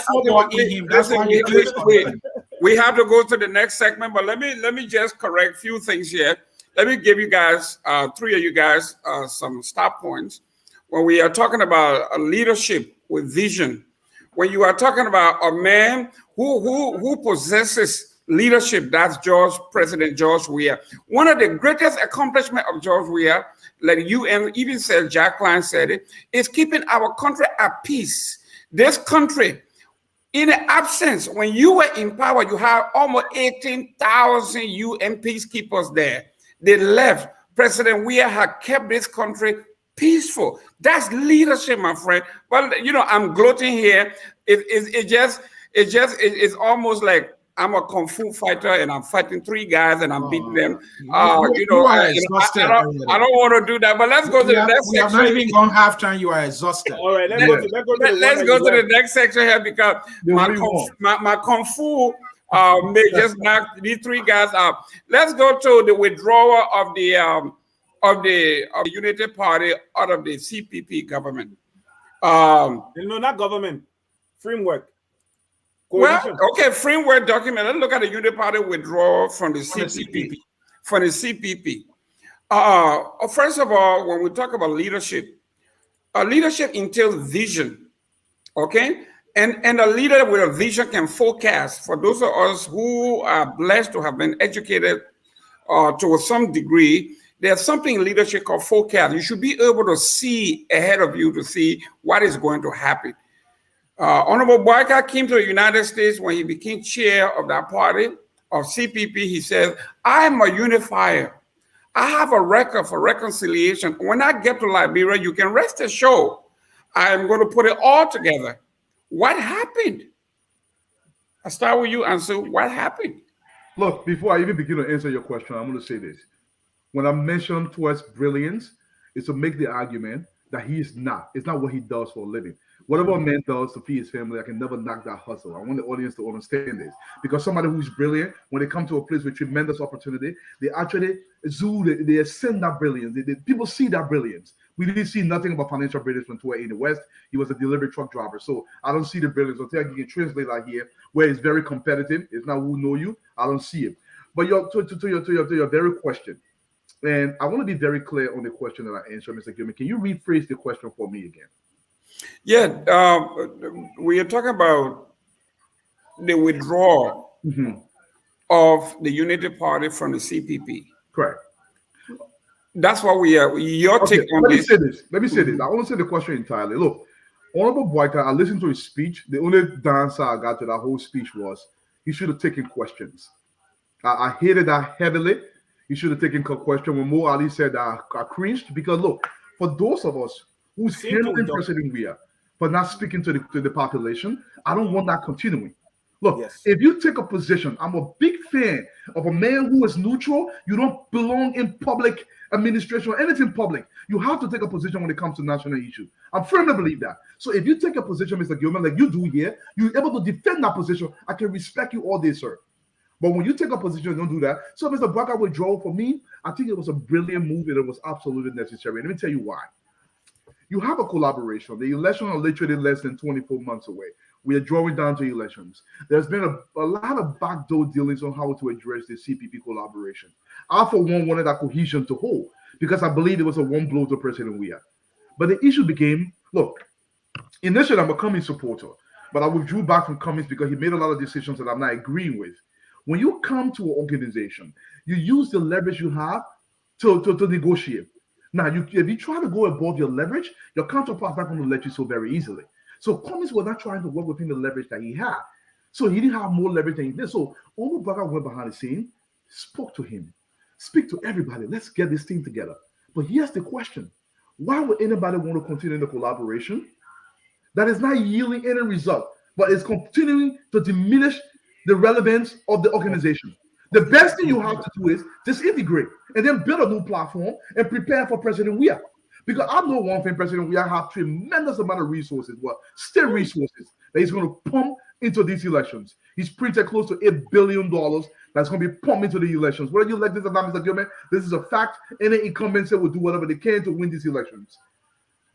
S1: We have to go to the next segment, but let me just correct a few things here. Let me give you guys, three of you guys, some stop points. When we are talking about a leadership with vision, when you are talking about a man who possesses leadership, that's President George Weah. One of the greatest accomplishments of George Weah, like you and even said, Jack Klein said it, is keeping our country at peace. This country, in the absence, when you were in power, you have almost 18,000 UN peacekeepers there. They left. President Weah had kept this country peaceful. That's leadership, my friend. But I'm gloating here. It's almost like I'm a kung fu fighter and I'm fighting three guys and I'm beating them. I don't want to do that. But let's go to the next section.
S4: I'm not even going half time. You are exhausted.
S3: All right, let's
S1: go to the next section here because my kung fu may just knock these three guys out. Let's go to the withdrawal of of the Unity Party out of the CPP government.
S3: No, not government. Framework.
S1: Coalition. Well, okay, framework document. Let's look at the Unity Party withdrawal from the CPP. From the CPP. First of all, when we talk about leadership, leadership entails vision, okay? And a leader with a vision can forecast. For those of us who are blessed to have been educated to some degree, there's something in leadership called forecast. You should be able to see ahead of you to see what is going to happen. Honorable Boyka came to the United States when he became chair of that party, of CPP. He says, I am a unifier. I have a record for reconciliation. When I get to Liberia, you can rest assured I am going to put it all together. What happened? I start with you, Ansu. What happened?
S2: Look, before I even begin to answer your question, I'm going to say this. When I mentioned towards brilliance, it's to make the argument that he is not. It's not what he does for a living. Whatever a man does to feed his family, I can never knock that hustle. I want the audience to understand this. Because somebody who's brilliant, when they come to a place with tremendous opportunity, they actually they ascend that brilliance. People see that brilliance. We didn't see nothing about financial brilliance from Tulay in the West. He was a delivery truck driver. So I don't see the brilliance. So I can translate that here, where it's very competitive. It's not who know you. I don't see it. But to your very question, and I want to be very clear on the question that I answered, Mr. Gayman. Can you rephrase the question for me again?
S1: Yeah, we are talking about the withdrawal of the Unity Party from the CPP.
S2: Correct.
S1: That's what we are. Your take on
S2: this. Let me say this. I want to say the question entirely. Look, Honorable Boyka, I listened to his speech. The only answer I got to that whole speech was he should have taken questions. I hated that heavily. He should have taken a question. When Mo Ali said I cringed because look, for those of us who's handling President Weah for not speaking to the population, I don't want that continuing. Look, if you take a position, I'm a big fan of a man who is neutral. You don't belong in public administration or anything public. You have to take a position when it comes to national issues. I firmly believe that. So if you take a position, Mr. Gilman, like you do here, you're able to defend that position. I can respect you all day, sir. But when you take a position, don't do that. So Mr. Boyka withdrawal for me, I think it was a brilliant move and it was absolutely necessary. And let me tell you why. You have a collaboration. The election are literally less than 24 months away. We are drawing down to elections. There's been a lot of backdoor dealings on how to address the CPP collaboration. I, for one, wanted that cohesion to hold because I believe it was a one blow to President Weah. But the issue became, look, initially I'm a Cummings supporter, but I withdrew back from Cummings because he made a lot of decisions that I'm not agreeing with. When you come to an organization, you use the leverage you have to negotiate. Now, if you try to go above your leverage, your counterpart's not going to let you so very easily. So Cummings was not trying to work within the leverage that he had. So he didn't have more leverage than he did. So Honorable Boyka went behind the scene, spoke to him, speak to everybody. Let's get this thing together. But here's the question. Why would anybody want to continue the collaboration that is not yielding any result, but is continuing to diminish the relevance of the organization? The best thing you have to do is disintegrate and then build a new platform and prepare for President Weah. Because I know one thing, President Weah have tremendous amount of resources, state resources that he's going to pump into these elections. He's printed close to $8 billion that's going to be pumped into the elections. Whether you like this or not, Mr. Gilman, this is a fact. Any incumbents will do whatever they can to win these elections.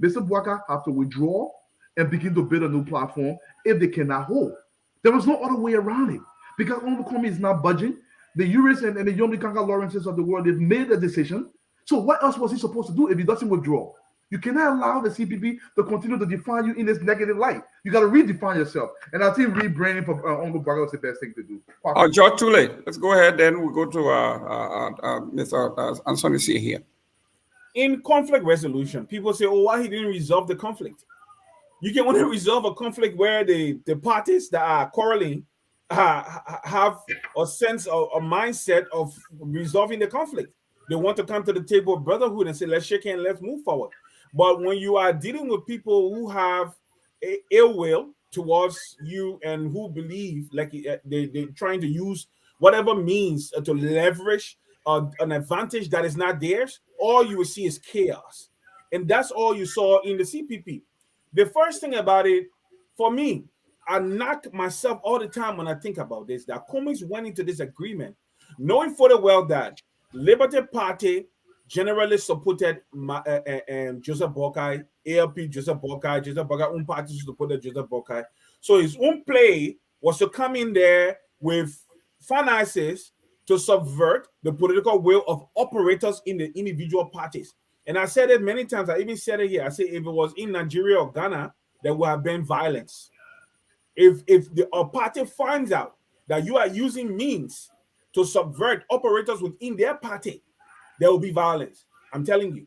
S2: Mr. Boyka have to withdraw and begin to build a new platform if they cannot hold. There was no other way around it. Because Honorable Kwame is not budging. The Uris and the Yomi Kanka Lawrences of the world, they've made a decision. So what else was he supposed to do if he doesn't withdraw? You cannot allow the CPP to continue to define you in this negative light. You got to redefine yourself. And I think rebranding for Honorable Boyka was the best thing to do.
S1: George Tulay, let's go ahead. Then we'll go to Mr. Ansony Sieh here.
S3: In conflict resolution, people say, oh, why he didn't resolve the conflict? You can only resolve a conflict where the parties that are quarreling have a sense of a mindset of resolving the conflict. They want to come to the table of brotherhood and say, let's shake hands, let's move forward. But when you are dealing with people who have ill will towards you and who believe like they're trying to use whatever means to leverage an advantage that is not theirs, all you will see is chaos. And that's all you saw in the CPP. The first thing about it, for me, I knock myself all the time when I think about this, that Cummings went into this agreement knowing full well that Liberty Party generally supported Joseph Boakai, ALP Joseph Boakai, party supported Joseph Boakai. So his own play was to come in there with finances to subvert the political will of operators in the individual parties. And I said it many times. I even said it here. I said if it was in Nigeria or Ghana, there would have been violence. If a party finds out that you are using means to subvert operators within their party, there will be violence. I'm telling you,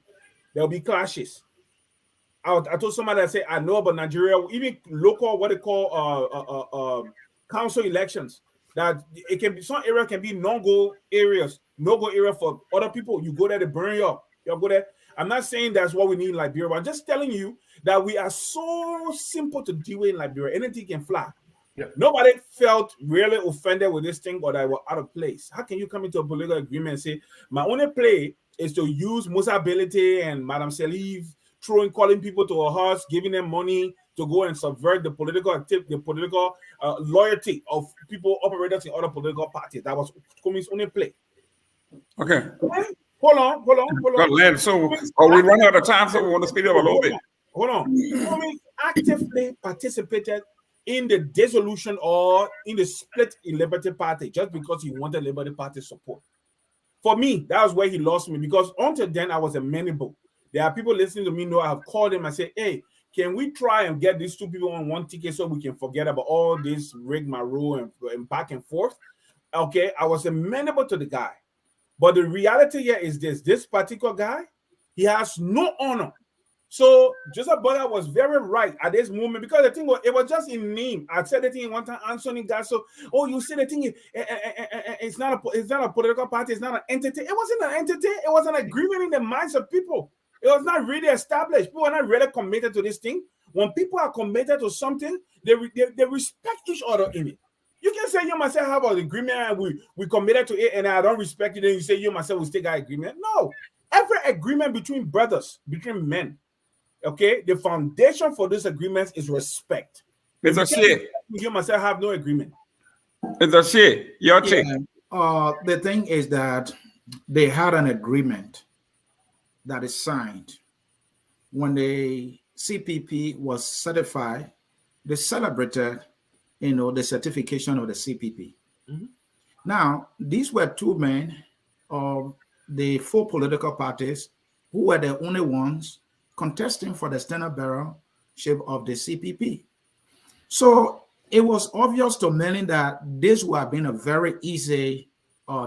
S3: there will be clashes. I told somebody, I said, I know about Nigeria, even local, what they call council elections, that it can be, some area can be no-go areas, no-go area for other people. You go there, they burn you up. You go there. I'm not saying that's what we need in Liberia, but I'm just telling you that we are so simple to deal with in Liberia. Anything can fly.
S2: Yeah.
S3: Nobody felt really offended with this thing or that were out of place. How can you come into a political agreement and say, my only play is to use Musa Ability and Madam Saliv calling people to a house, giving them money to go and subvert the political activity, the political loyalty of people, operators in other political parties. That was Kumi's only play.
S1: Okay.
S3: Hold on.
S1: So we run out of time, so we want to speed up a little bit.
S3: Hold on. Kumi actively participated in the dissolution or in the split in Liberty Party just because he wanted Liberty Party support. For me, that was where he lost me, because until then I was amenable. There are people listening to me know I have called him and said, hey, can we try and get these two people on one ticket so we can forget about all this rigmarole and back and forth? Okay, I was amenable to the guy. But the reality here is this particular guy, he has no honor. So Joseph Boakai was very right at this moment, because the thing was, it was just in name. I said the thing one time, Ansony got so, oh, you say the thing, it's not a political party, it's not an entity. It wasn't an entity, it was an agreement in the minds of people. It was not really established. People are not really committed to this thing. When people are committed to something, they respect each other in it. You can say you myself have an agreement and we committed to it and I don't respect it, and you say you myself will take that agreement. No. Every agreement between brothers, between men, okay, the foundation for this agreement is respect.
S1: It's a shit.
S3: You myself have no agreement.
S1: It's a shit. Your take.
S4: The thing is that they had an agreement that is signed. When the CPP was certified, they celebrated, the certification of the CPP. Mm-hmm. Now, these were two men of the four political parties who were the only ones contesting for the standard bearership of the CPP. So it was obvious to many that this would have been a very easy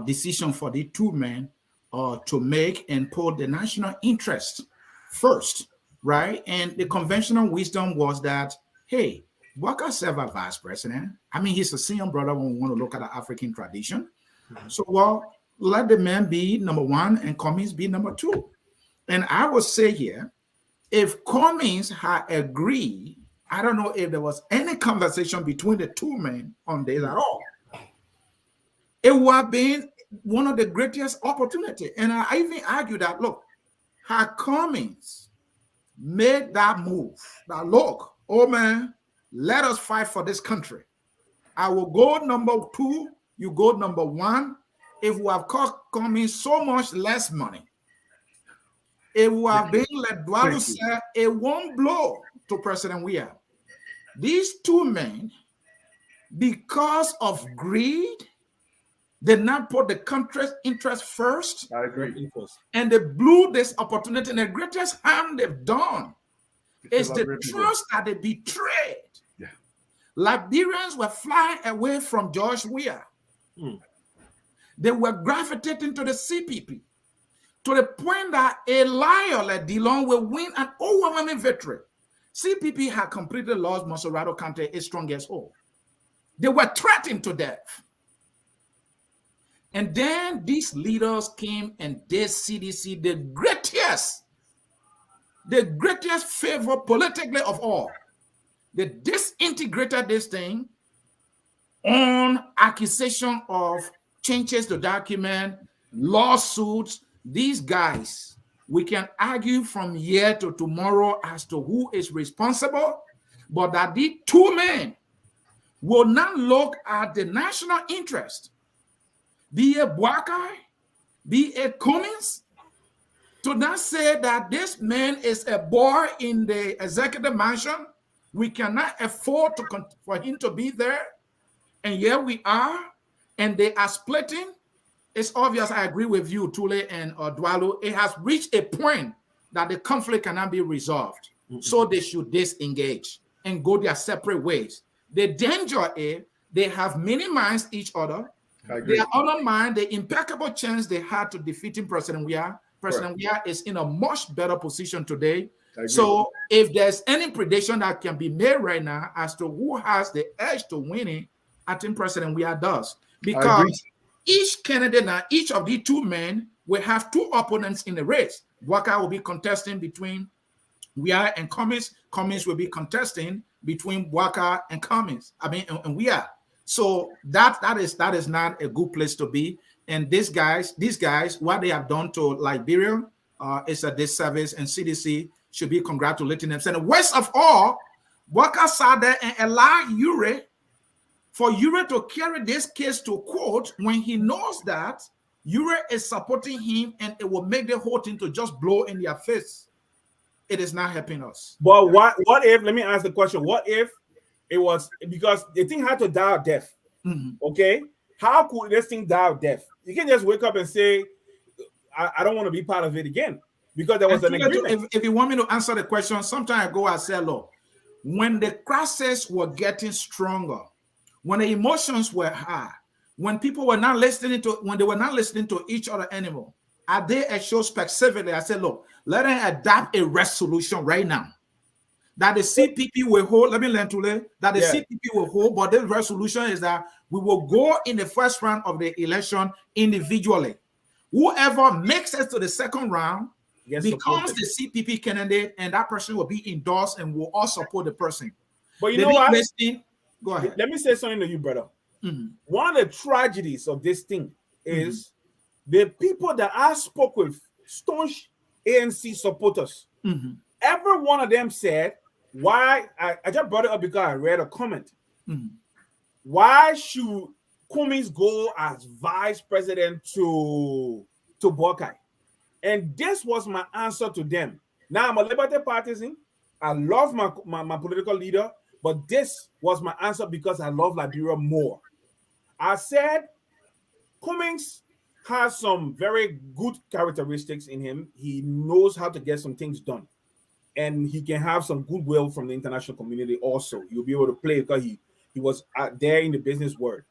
S4: decision for the two men to make and put the national interest first, right? And the conventional wisdom was that, hey, Boakai served as vice president. I mean, he's a senior brother when we want to look at the African tradition. Mm-hmm. So, well, let the man be number one and Cummings be number two. And I would say here, if Cummings had agreed, I don't know if there was any conversation between the two men on this at all. It would have been one of the greatest opportunities. And I even argue that, look, had Cummings made that move, that look, oh man, let us fight for this country. I will go number two, you go number one. If we have cost Cummings so much less money, it would have been, like Dualu said, a one blow to President Weah. These two men, because of greed, did not put the country's interest first.
S2: I agree.
S4: And they blew this opportunity. And the greatest harm they've done is the trust that they betrayed. Yeah. Liberians were flying away from George Weah. They were gravitating to the CPP to the point that a liar like Dillon will win an overwhelming victory. CPP had completely lost Monserrato County, its strongest hold. They were threatened to death. And then these leaders came and did CDC the greatest favor politically of all. They disintegrated this thing on accusation of changes to document, lawsuits. These guys, we can argue from here to tomorrow as to who is responsible, but that the two men will not look at the national interest, be it Boakai, be it Cummings, to not say that this man is a boy in the executive mansion. We cannot afford for him to be there. And here we are, and they are splitting. It's obvious, I agree with you, Tulay and Dualu. It has reached a point that the conflict cannot be resolved. So they should disengage and go their separate ways. The danger is they have minimized each other. They are undermined the impeccable chance they had to defeating President Weah. President Weah is in a much better position today. So if there's any prediction that can be made right now as to who has the edge to winning, I think President Weah does. Because each candidate now, each of the two men will have two opponents in the race. Walker will be contesting between Weah and Cummins. Cummins will be contesting between Walker and Cummins. And Weah. So that is not a good place to be. And these guys, what they have done to Liberia is a disservice, and CDC should be congratulating them. And the worst of all, Walker sat there and allowed Ure to carry this case to court when he knows that Ure is supporting him, and it will make the whole thing to just blow in their face. It is not helping us.
S3: But what if, let me ask the question, what if it was because the thing had to die of death? Okay? How could this thing die of death? You can just wake up and say, I don't want to be part of it again because there was an agreement.
S4: If you want me to answer the question, some time ago I said, look, when the crises were getting stronger, when the emotions were high, when people were not listening to each other anymore, I did a show specifically. I said, look, let them adopt a resolution right now that the CPP will hold. Let me learn to learn that the CPP will hold, but the resolution is that we will go in the first round of the election individually. Whoever makes it to the second round becomes the CPP candidate, and that person will be endorsed and will all support the person.
S3: But you know what?
S4: Go ahead.
S3: Let me say something to you, brother. One of the tragedies of this thing is the people that I spoke with, staunch ANC supporters, every one of them said, why, I just brought it up because I read a comment. Why should Cummins go as vice president to Buckeye? And this was my answer to them. Now, I'm a Liberty partisan. I love my political leader, but this was my answer because I love Liberia more. I said, Cummins has some very good characteristics in him. He knows how to get some things done. And he can have some goodwill from the international community also. You'll be able to play because he was out there in the business world.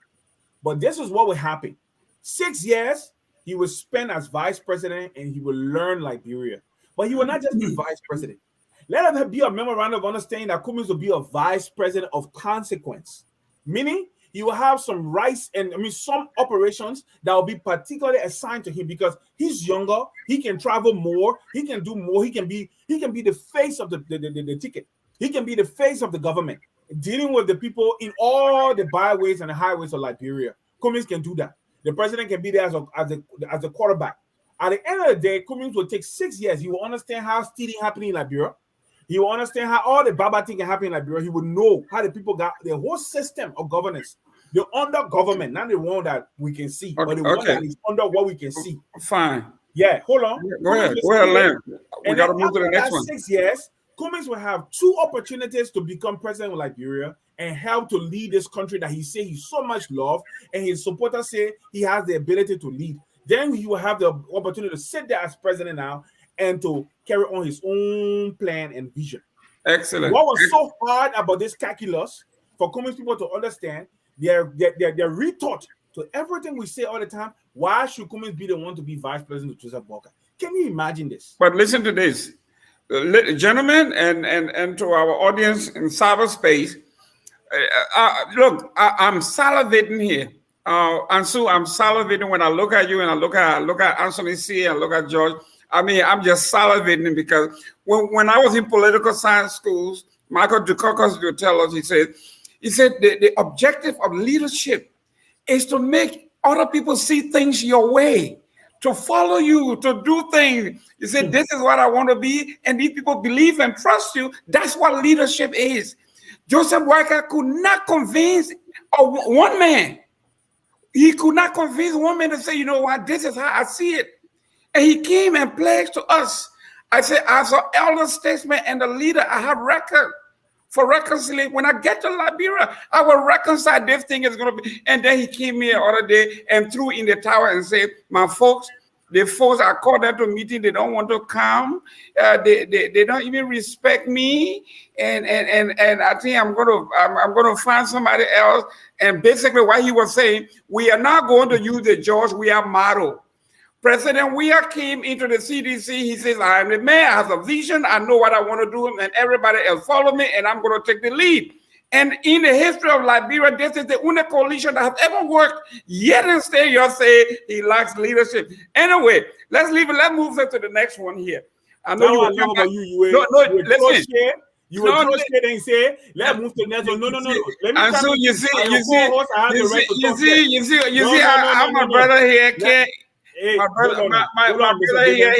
S3: But this is what will happen. 6 years, he will spend as vice president and he will learn Liberia. But he will not just be vice president. Let there be a memorandum of understanding that Cummins will be a vice president of consequence. Meaning, he will have some rights and some operations that will be particularly assigned to him because he's younger, he can travel more, he can do more, he can be the face of the ticket. He can be the face of the government, dealing with the people in all the byways and the highways of Liberia. Cummins can do that. The president can be there as a quarterback. At the end of the day, Cummins will take 6 years. He will understand how stealing happening in Liberia. He will understand how all the Baba thing can happen in Liberia. He will know how the people got the whole system of governance. The under government, not the one that we can see, but the one that is under what we can see.
S1: Fine.
S3: Yeah, hold on.
S1: Go ahead, Len. We got to move to the next one.
S3: 6 years, Cummins will have 2 opportunities to become president of Liberia and help to lead this country that he say he so much love, and his supporters say he has the ability to lead. Then he will have the opportunity to sit there as president now and to carry on his own plan and vision.
S1: Excellent.
S3: What was so hard about this calculus for Cummins people to understand, they're retort to everything we say all the time. Why should Cummins be the one to be vice president of Joseph Walker? Can you imagine this?
S1: But listen to this, gentlemen, and to our audience in cyberspace. Look, I'm salivating here. Ansu, I'm salivating when I look at you and I look at Ansony, Sieh, and look at George. I'm just salivating because when I was in political science schools, Michael Dukakis will tell us, he said the objective of leadership is to make other people see things your way, to follow you, to do things. He said, this is what I want to be, and these people believe and trust you. That's what leadership is. Joseph Walker could not convince one man. He could not convince one man to say, you know what, this is how I see it. And he came and pledged to us. I said, as an elder statesman and a leader, I have record for reconciliation. When I get to Liberia, I will reconcile. This thing is going to be. And then he came here the other day and threw in the tower and said, my folks, the folks I called them to a meeting, they don't want to come. They don't even respect me. And I think I'm gonna find somebody else. And basically what he was saying, we are not going to use the George Weah model. President Weah came into the CDC. He says, I am the man, I have a vision, I know what I want to do, and everybody else follow me, and I'm going to take the lead. And in the history of Liberia, this is the only coalition that has ever worked. Yet and still, you say he lacks leadership. Anyway, let's leave it. Let's move to the next one here. I know listen.
S3: You were just and say, let's move to the next one. No. Let me
S1: and so you see, I'm my brother here.
S3: Hey,
S1: my brother here.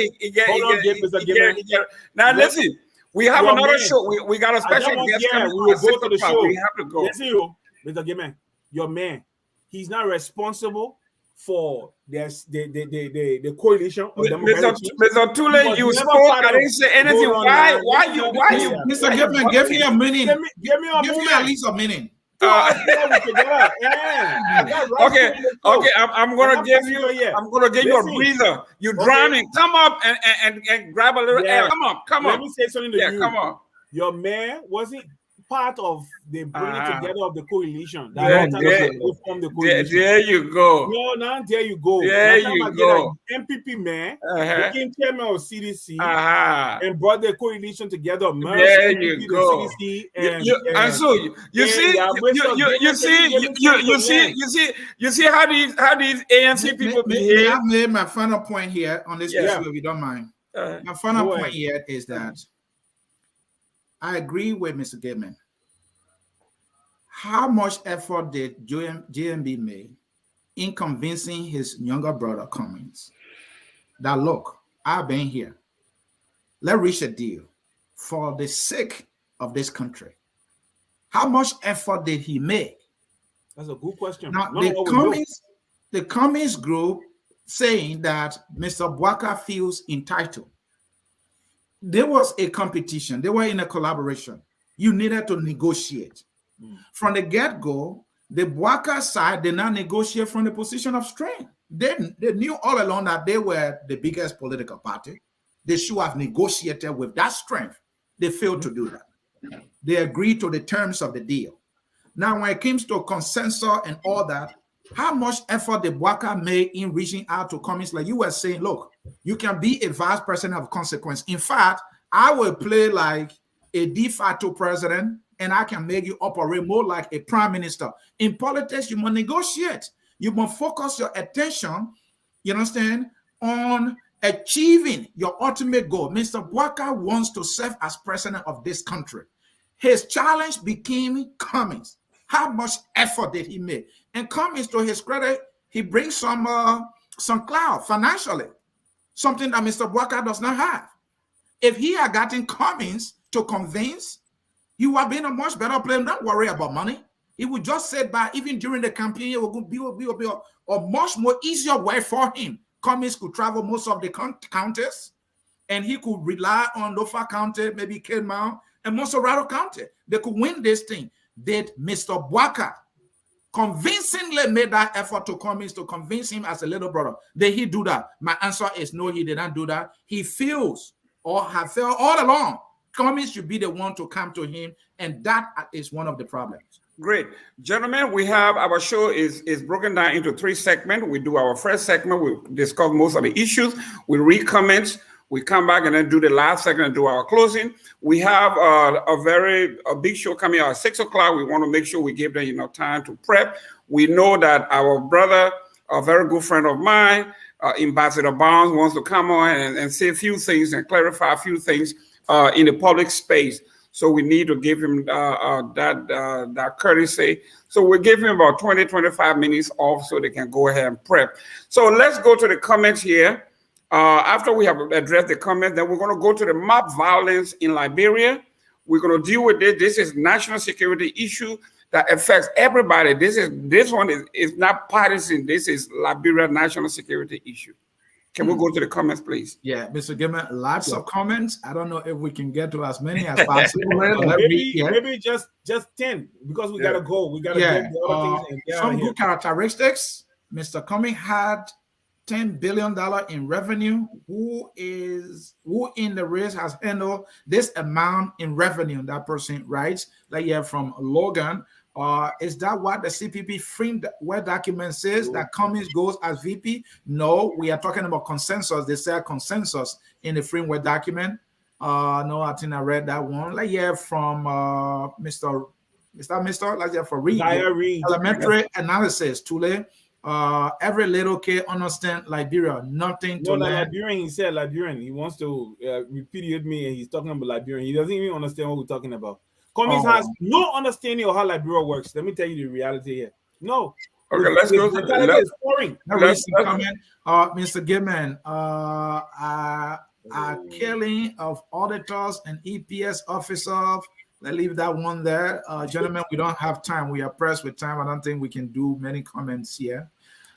S1: Now listen, we have another show. We got a special guest coming.
S3: We will go to the show.
S1: We have to go.
S3: Listen, you, Mr. Gayman, your man, he's not responsible for the coalition of democratic.
S1: Mr. Tulay, you spoke. I didn't say anything. Why you?
S4: Mr. Gayman, give me a minute.
S3: Give me
S4: at least a minute.
S1: Okay. I'm gonna give you. I'm gonna give you a breather. You're drowning. Come up and grab a little air. Come on.
S3: Let me say something to you.
S1: Come on.
S3: Your man wasn't part of the bringing together of the coalition.
S1: There you go.
S3: No, now there you go.
S1: There you go.
S3: MPP man became chairman of CDC and brought the coalition together.
S1: There you go.
S3: CDC
S1: and so you see how these ANC people behave.
S4: I've made my final point here on this issue, if you don't mind. My final point here is that I agree with Mr. Gayman. How much effort did JMB make in convincing his younger brother Cummings that, look, I've been here. Let's reach a deal for the sake of this country. How much effort did he make?
S3: That's a good question.
S4: Now, the Cummings group saying that Mr. Bwaka feels entitled. There was a competition. They were in a collaboration. You needed to negotiate. From the get-go, the Bwaka side did not negotiate from the position of strength. They knew all along that they were the biggest political party. They should have negotiated with that strength. They failed to do that. They agreed to the terms of the deal. Now, when it comes to consensus and all that, how much effort the Bwaka made in reaching out to Cummings, like you were saying, look, you can be a vice president of consequence. In fact, I will play like a de facto president, and I can make you operate more like a prime minister. In politics, you must negotiate. You must focus your attention, you understand, on achieving your ultimate goal. Mr. Bwaka wants to serve as president of this country. His challenge became Cummings. How much effort did he make? And Cummings, to his credit, he brings some clout financially, something that Mr. Bwaka does not have. If he had gotten Cummings to convince, he would have been a much better player. Don't worry about money. He would just sit back. Even during the campaign, it would be a much more easier way for him. Cummings could travel most of the counties, and he could rely on Lofa County, maybe Gayman, and most of Rado County. They could win this thing. Did Mr. Bwaka convincingly made that effort to Cummings to convince him as a little brother? Did he do that? My answer is no, he did not do that. He feels or have felt all along Cummings should be the one to come to him, and that is one of the problems.
S1: Great. Gentlemen, we have our show is broken down into 3 segments. We do our first segment, we discuss most of the issues, we read comments, we come back and then do the last segment and do our closing. We have a big show coming out at 6 o'clock. We want to make sure we give them enough time to prep. We know that our brother, a very good friend of mine, Ambassador Barnes, wants to come on and say a few things and clarify a few things in the public space. So we need to give him that courtesy. So we'll give him about 20, 25 minutes off so they can go ahead and prep. So let's go to the comments here. After we have addressed the comments, then we're going to go to the mob violence in Liberia. We're going to deal with this. This is national security issue that affects everybody. This one is not partisan. This is Liberia national security issue. Can we go to the comments, please?
S4: Yeah, Mr. Gayman, lots of comments. I don't know if we can get to as many as possible.
S3: Maybe just 10 because we gotta go. We gotta get the other things and get out of
S4: some
S3: here.
S4: good characteristics. Mr. Cumming had $10 billion in revenue. Who in the race has handled this amount in revenue? That person writes. Like here from Logan. Is that what the CPP framework document says, that Cummings goes as VP? No, we are talking about consensus. They say consensus in the framework document. No, I think I read that one. Like here from Mr. Like here for Reed. Elementary analysis, Tulay. Every little kid understand Liberia, nothing to learn.
S3: Liberian, he said Liberian. He wants to repeat me, and he's talking about Liberian. He doesn't even understand what we're talking about. Cummings has no understanding of how Liberia works. Let me tell you the reality here. No.
S1: Okay, let's go.
S4: Mr. Gibbon, killing of auditors and EPS officers. Let's leave that one there. Gentlemen, we don't have time. We are pressed with time. I don't think we can do many comments here.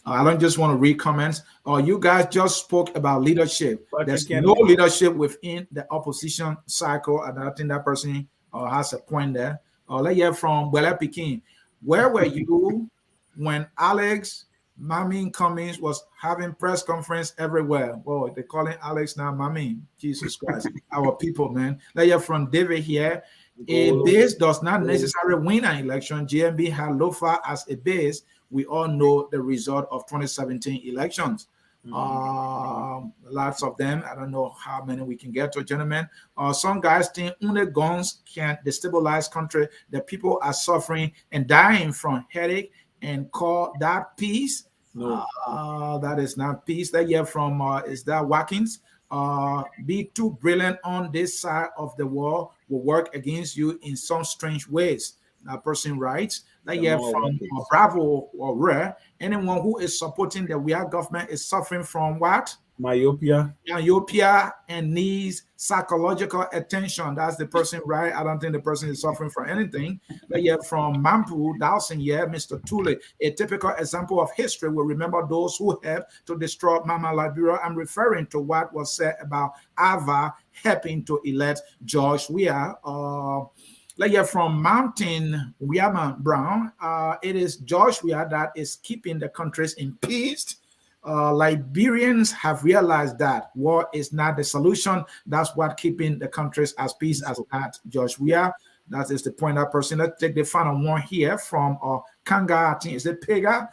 S4: I don't just want to read comments. You guys just spoke about leadership. There's no leadership within the opposition cycle. And I think that person has a point there. Let's hear from Weah Pekin. Where were you when Alex Mamin Cummings was having press conference everywhere? Well, they're calling Alex now Mamin. Jesus Christ. Our people, man. Let's hear from David here. A base does not necessarily win an election. GMB had Lofa as a base. We all know the result of 2017 elections. Lots of them. I don't know how many we can get to, gentlemen. Some guys think only guns can destabilize country. The people are suffering and dying from headache and call that peace. No, that is not peace. That year from is that Watkins. Be too brilliant on this side of the wall will work against you in some strange ways. That person writes. That year from Bravo or Rare. Anyone who is supporting the Weah government is suffering from what? Myopia and needs psychological attention. That's the person, right? I don't think the person is suffering from anything. But yet from Mampu, Dawson, Mr. Tulay, a typical example of history will remember those who helped to destroy Mama Liberia. I'm referring to what was said about Ava helping to elect George Weah. Like you're from Mountain Weah Brown, it is George Weah that is keeping the countries in peace. Liberians have realized that war is not the solution. That's what keeping the countries as peace as that. George Weah, that is the point that person. Let's take the final one here from Kanga, I think is it Pega?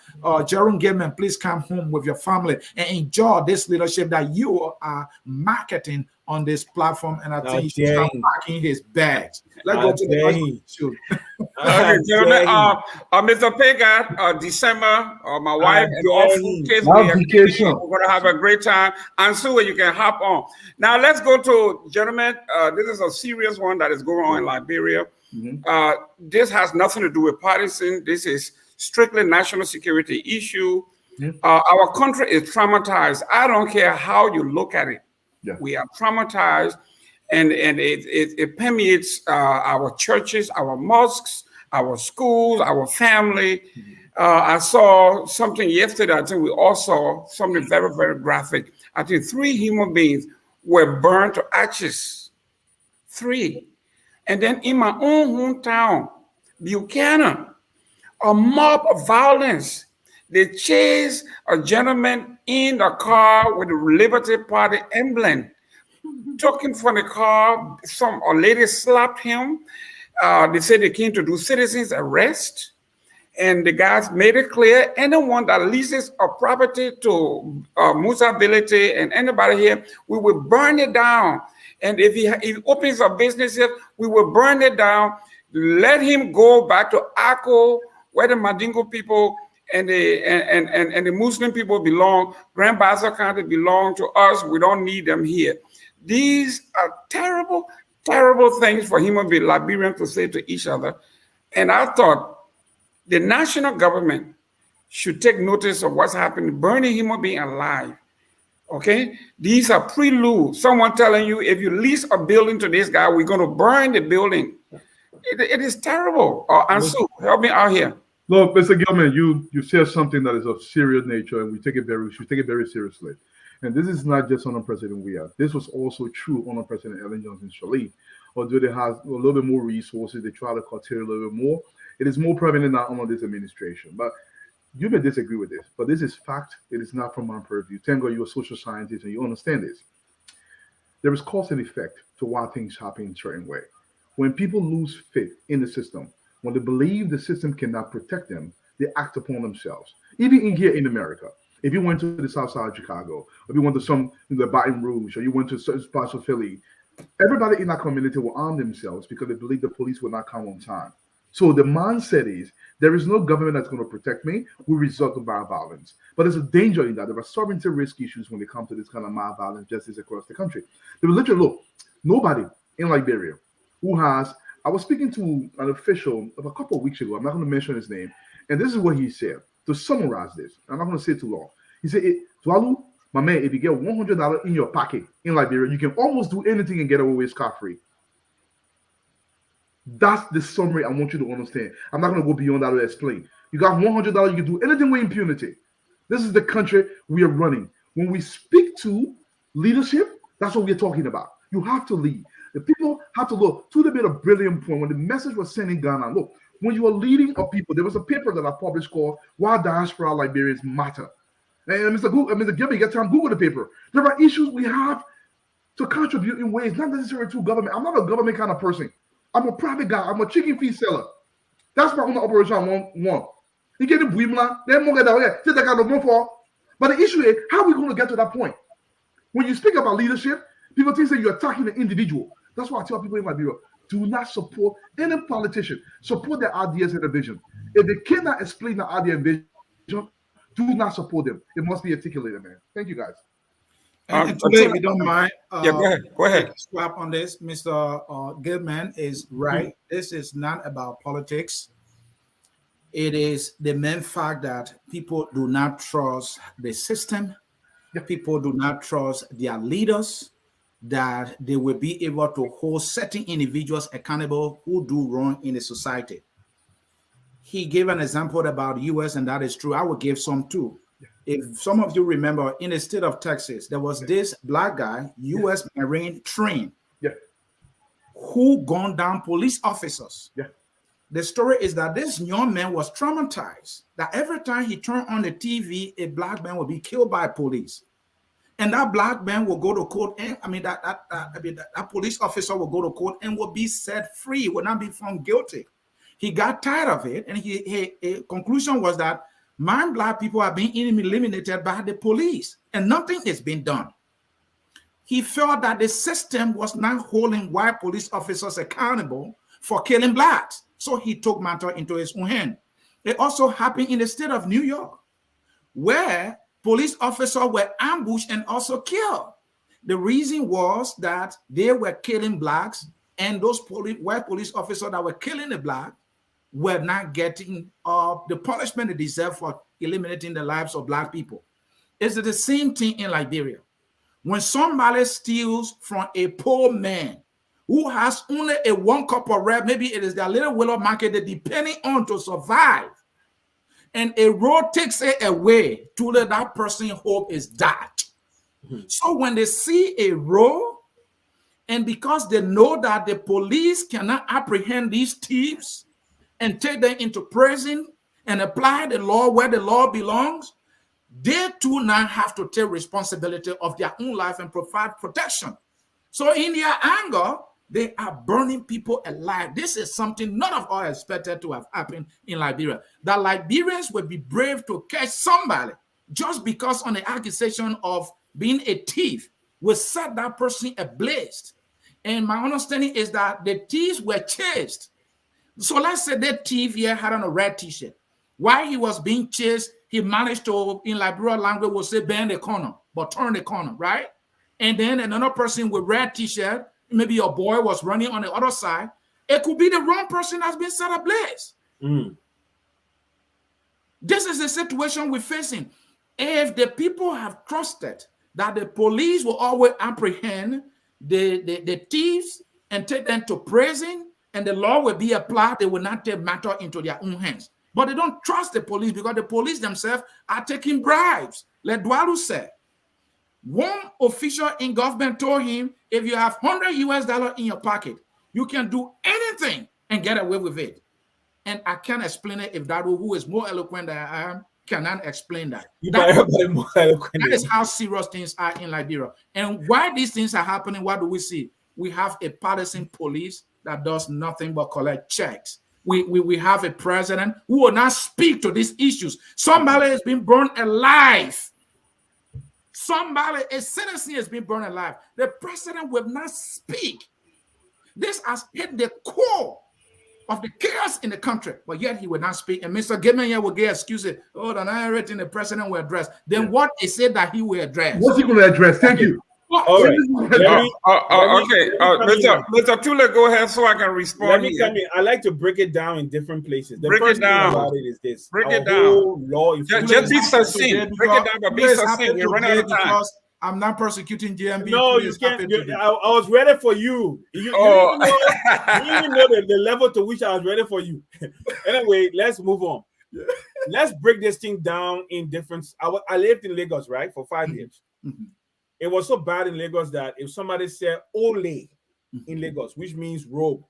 S4: Jerome Gayman, please come home with your family and enjoy this leadership that you are marketing on this platform. And I think you should start packing his bags. Let's go to the issue.
S1: Okay, gentlemen, Mr. Pega, December, my wife and all kids, we're going to have a great time. Ansu, you can hop on. Now, let's go to, gentlemen, this is a serious one that is going on in Liberia. This has nothing to do with partisan. This is strictly national security issue. Our country is traumatized. I don't care how you look at it. We are traumatized, and it permeates our churches, our mosques, our schools, our family. I saw something yesterday. I think we all saw something very, very graphic. I think 3 human beings were burned to ashes. 3. And then in my own hometown, Buchanan, a mob of violence. They chased a gentleman in the car with the Liberty Party emblem, took him from the car. A lady slapped him. They said they came to do citizens arrest. And the guys made it clear, anyone that leases a property to Musability and anybody here, we will burn it down. And if he opens a business here, we will burn it down. Let him go back to Akko, where the Mandingo people and the Muslim people belong. Grand Bassa County belong to us. We don't need them here. These are terrible, terrible things for human beings, Liberians, to say to each other. And I thought the national government should take notice of what's happening, burning human beings alive. Okay? These are prelude. Someone telling you, if you lease a building to this guy, we're going to burn the building. It is terrible. Ansu, help me out here.
S2: Look, Mr. Gilman, you said something that is of serious nature, and we should take it very seriously. And this is not just under President Weah. This was also true under President Ellen Johnson Sirleaf. Although they have a little bit more resources, they try to curtail a little bit more. It is more prevalent now under this administration. But you may disagree with this, but this is fact. It is not from my purview. Thank God you're a social scientist and you understand this. There is cause and effect to why things happen in a certain way. When people lose faith in the system, when they believe the system cannot protect them, they act upon themselves. Even in here in America, if you went to the south side of Chicago, or if you went to the Baton Rouge, or you went to certain parts of Philly, everybody in that community will arm themselves because they believe the police will not come on time. So the mindset is, there is no government that's going to protect me. We resort to violence. But there's a danger in that. There are sovereignty risk issues when it comes to this kind of violence justice across the country. There was literally, look, nobody in Liberia who has, I was speaking to an official of a couple of weeks ago, I'm not going to mention his name, and this is what he said. To summarize this, I'm not going to say too long. He said, Dualu, my man, if you get $100 in your pocket in Liberia, you can almost do anything and get away with scot-free. That's the summary I want you to understand. I'm not going to go beyond that to explain. You got $100, you can do anything with impunity. This is the country we are running. When we speak to leadership, that's what we're talking about. You have to lead. The people have to look. To the bit of brilliant point, when the message was sent in Ghana, look, when you are leading a people, there was a paper that I published called Why Diaspora Liberians Matter. And Mr. Gibbon, you get time, Google the paper. There are issues we have to contribute in ways not necessary to government. I'm not a government kind of person. I'm a private guy. I'm a chicken feed seller. That's my own operation I want. You get the Buimla, then more that take that kind of more for. But the issue is, how are we going to get to that point? When you speak about leadership, people think that you're attacking the individual. That's why I tell people in my bureau, do not support any politician. Support their ideas and their vision. If they cannot explain the idea and vision, do not support them. It must be articulated, man. Thank you, guys.
S4: And today, if you don't mind,
S1: go ahead.
S4: Swap on this. Mr. Gayman is right. This is not about politics. It is the main fact that people do not trust the system. People do not trust their leaders, that they will be able to hold certain individuals accountable who do wrong in the society. He gave an example about US, and that is true. I will give some too. If some of you remember, in the state of Texas, there was this black guy, US Marine trained, who gunned down police officers. The story is that this young man was traumatized, that every time he turned on the TV, a black man would be killed by police. And that black man will go to court, and that police officer will go to court and will be set free, will not be found guilty. He got tired of it, and his conclusion was that black people are being eliminated by the police, and nothing is being done. He felt that the system was not holding white police officers accountable for killing blacks, so he took matter into his own hand. It also happened in the state of New York, where police officers were ambushed and also killed. The reason was that they were killing blacks, and those white police officers that were killing the black were not getting the punishment they deserve for eliminating the lives of black people. It's the same thing in Liberia. When somebody steals from a poor man who has only a 1 cup of bread, maybe it is their little willow market they're depending on to survive, and a road takes it away, to let that person hope is that. So when they see a road, and because they know that the police cannot apprehend these thieves and take them into prison and apply the law where the law belongs, they too now have to take responsibility of their own life and provide protection. So in their anger, they are burning people alive. This is something none of us expected to have happened in Liberia. That Liberians would be brave to catch somebody just because on the accusation of being a thief will set that person ablaze. And my understanding is that the thieves were chased. So let's say that thief here had on a red t-shirt. While he was being chased, he managed to, in Liberia language, will say bend the corner, but turn the corner, right? And then another person with red t-shirt, maybe your boy was running on the other side. It could be the wrong person that's been set ablaze. This is the situation we're facing. If the people have trusted that the police will always apprehend the thieves and take them to prison, and the law will be applied, they will not take matter into their own hands. But they don't trust the police because the police themselves are taking bribes. Like Dualu said, One official in government told him, if you have $100 in your pocket, you can do anything and get away with it. And I can't explain it if Dualu, who is more eloquent than I am, cannot explain that. That is how serious things are in Liberia. And why these things are happening, what do we see? We have a partisan police that does nothing but collect checks. We have a president who will not speak to these issues. Somebody has been burned alive. A citizen has been burned alive. The president will not speak. This has hit the core of the chaos in the country, but yet he will not speak. And Mr. Gayman here will get excuses. Oh, then I read in the president will address. Then what is it that he will address?
S2: What's he going to address? Thank you.
S3: All right.
S1: Okay, Mr. Tulay, go ahead so I can respond.
S3: Let me come in. I like to break it down in different places. The
S1: break
S3: first
S1: it down.
S3: thing about it is this.
S1: Break it down.
S3: Law
S1: just be succinct. Break it down, but be succinct. We're running out of time.
S4: I'm not persecuting GMB.
S3: No, you can't. I was ready for you. You didn't know the level to which I was ready for you. Anyway, let's move on. Let's break this thing down in different. I lived in Lagos, right, for 5 years.
S4: Mm-hmm.
S3: It was so bad in Lagos that if somebody said "ole" in Lagos, which means robe,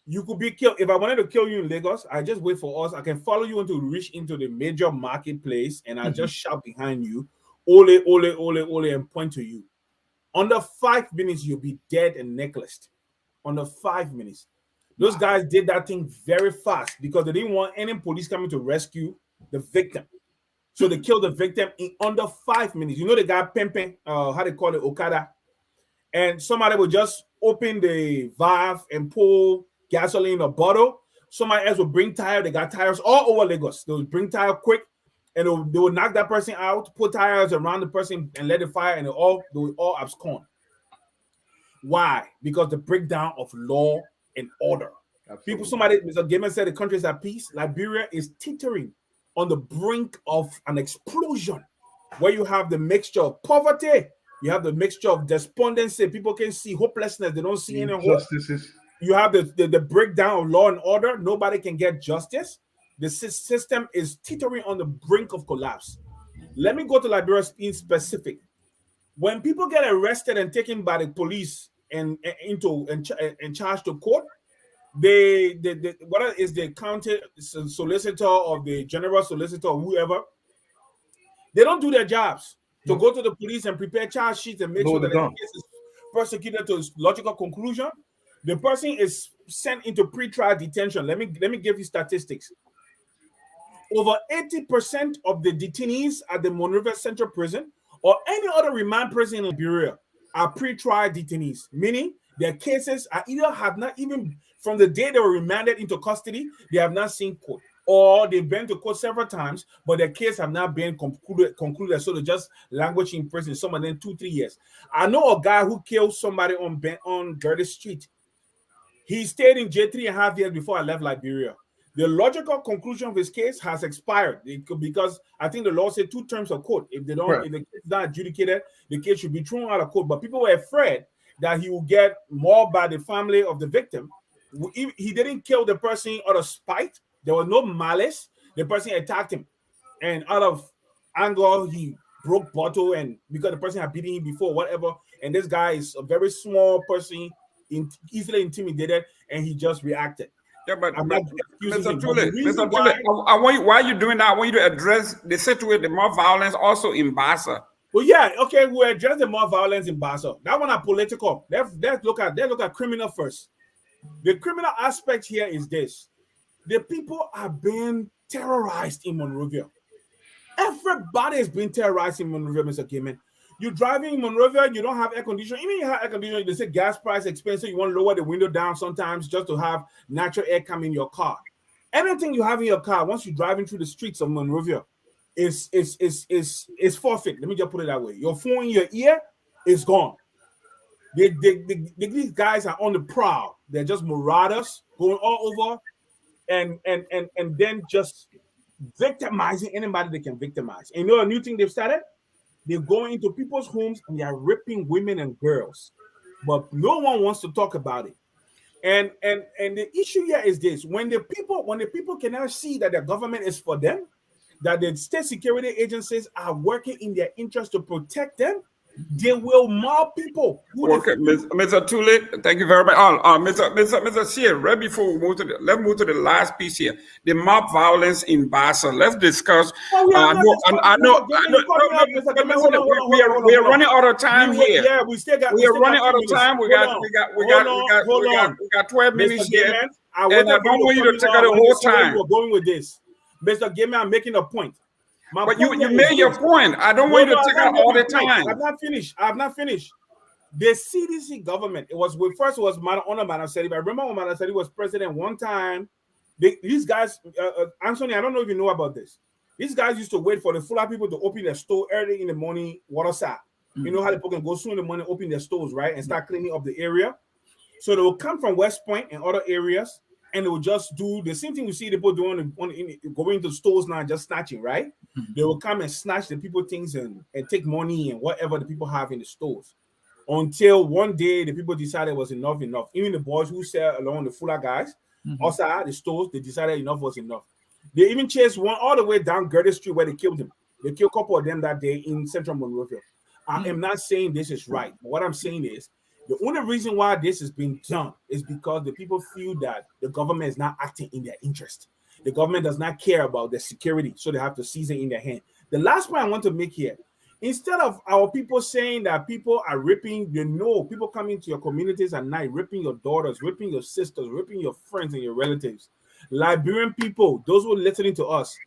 S3: you could be killed. If I wanted to kill you in Lagos, I just wait for us. I can follow you until you reach into the major marketplace, and I just shout behind you, "Ole, ole, ole, ole," and point to you. Under 5 minutes, you'll be dead and necklaced. Under 5 minutes. Those guys did that thing very fast because they didn't want any police coming to rescue the victim. So they killed the victim in under 5 minutes. You know the guy pimping, how they call it, Okada? And somebody would just open the valve and pour gasoline in a bottle. Somebody else would bring tire. They got tires all over Lagos. They would bring tire quick, and they would knock that person out, put tires around the person, and let it fire, and they would all abscond. Why? Because the breakdown of law and order. Absolutely. Mr. Gayman said the country is at peace. Liberia is teetering on the brink of an explosion where you have the mixture of poverty, you have the mixture of despondency, people can see hopelessness, they don't see any hope. You have the breakdown of law and order, nobody can get justice. The system is teetering on the brink of collapse. Let me go to Liberia in specific. When people get arrested and taken by the police and charged to court, what is the county solicitor or the general solicitor or whoever, they don't do their jobs to go to the police and prepare charge sheets and make sure that the case is prosecuted to its logical conclusion. The person is sent into pre-trial detention. Let me give you statistics. Over 80% of the detainees at the Monrovia Central Prison or any other remand prison in Liberia are pre-trial detainees, meaning their cases are either have not even from the day they were remanded into custody, they have not seen court, or they've been to court several times, but their case have not been concluded, so they just languish in prison, some of them 2-3 years. I know a guy who killed somebody on Dirty Street. He stayed in jail 3.5 years before I left Liberia. The logical conclusion of his case has expired because I think the law said 2 terms of court. If the case is not adjudicated, the case should be thrown out of court. But people were afraid that he will get mobbed by the family of the victim. He didn't kill the person out of spite. There was no malice. The person attacked him, and out of anger, he broke bottle, and because the person had beaten him before, whatever. And this guy is a very small person, easily intimidated, and he just reacted.
S1: Yeah, but Mr. Tulay, why are you doing that? I want you to address the situation, the more violence also in Bassa.
S3: Well, yeah, okay, we'll address the more violence in Bassa. That one are political. Let's look at criminal first. The criminal aspect here is this. The people are being terrorized in Monrovia. Everybody is being terrorized in Monrovia, Mr. Gayman. You're driving in Monrovia, you don't have air conditioning. Even if you have air conditioning, they say gas price expensive. You want to lower the window down sometimes just to have natural air come in your car. Anything you have in your car, once you're driving through the streets of Monrovia, is forfeit. Let me just put it that way. Your phone in your ear is gone. These guys are on the prowl. They're just marauders going all over and then just victimizing anybody they can victimize. And you know a new thing they've started? They're going into people's homes and they're ripping women and girls. But no one wants to talk about it. And the issue here is this: when the people cannot see that the government is for them, that the state security agencies are working in their interest to protect them, they will mob people.
S1: Okay, Mr. Tulay, thank you very much. Mr. Sieh, right before we move to let's move to the last piece here, the mob violence in Bassa. Let's discuss. We are running out of time here.
S3: Yeah, we still got.
S1: We are running out of time. We got 12 minutes here, and I don't want you to take out the whole time.
S3: We're going with this, Mr. Gayman. I'm making a point.
S1: But you made your point. I don't want you to take out all the time.
S3: I've not finished. The CDC government, it was Madam Seti. I remember when Madam Seti was president one time, these guys, Ansony, I don't know if you know about this. These guys used to wait for the Fuller people to open their store early in the morning, water side. You know how the people can go soon in the morning, open their stores, right? And start cleaning up the area. So they will come from West Point and other areas, and they will just do the same thing we see the people doing going to stores now, just snatching, right? They will come and snatch the people things and take money and whatever the people have in the stores. Until one day the people decided it was enough. Even the boys who sell along the Fuller guys, outside the stores, they decided enough was enough. They even chased one all the way down Gertie Street where they killed him. They killed a couple of them that day in Central Monrovia. I am not saying this is right, but what I'm saying is the only reason why this is being done is because the people feel that the government is not acting in their interest. The government does not care about their security, so they have to seize it in their hand. The last point I want to make here, instead of our people saying that people are ripping, people coming to your communities at night, ripping your daughters, ripping your sisters, ripping your friends and your relatives. Liberian people, those who are listening to us,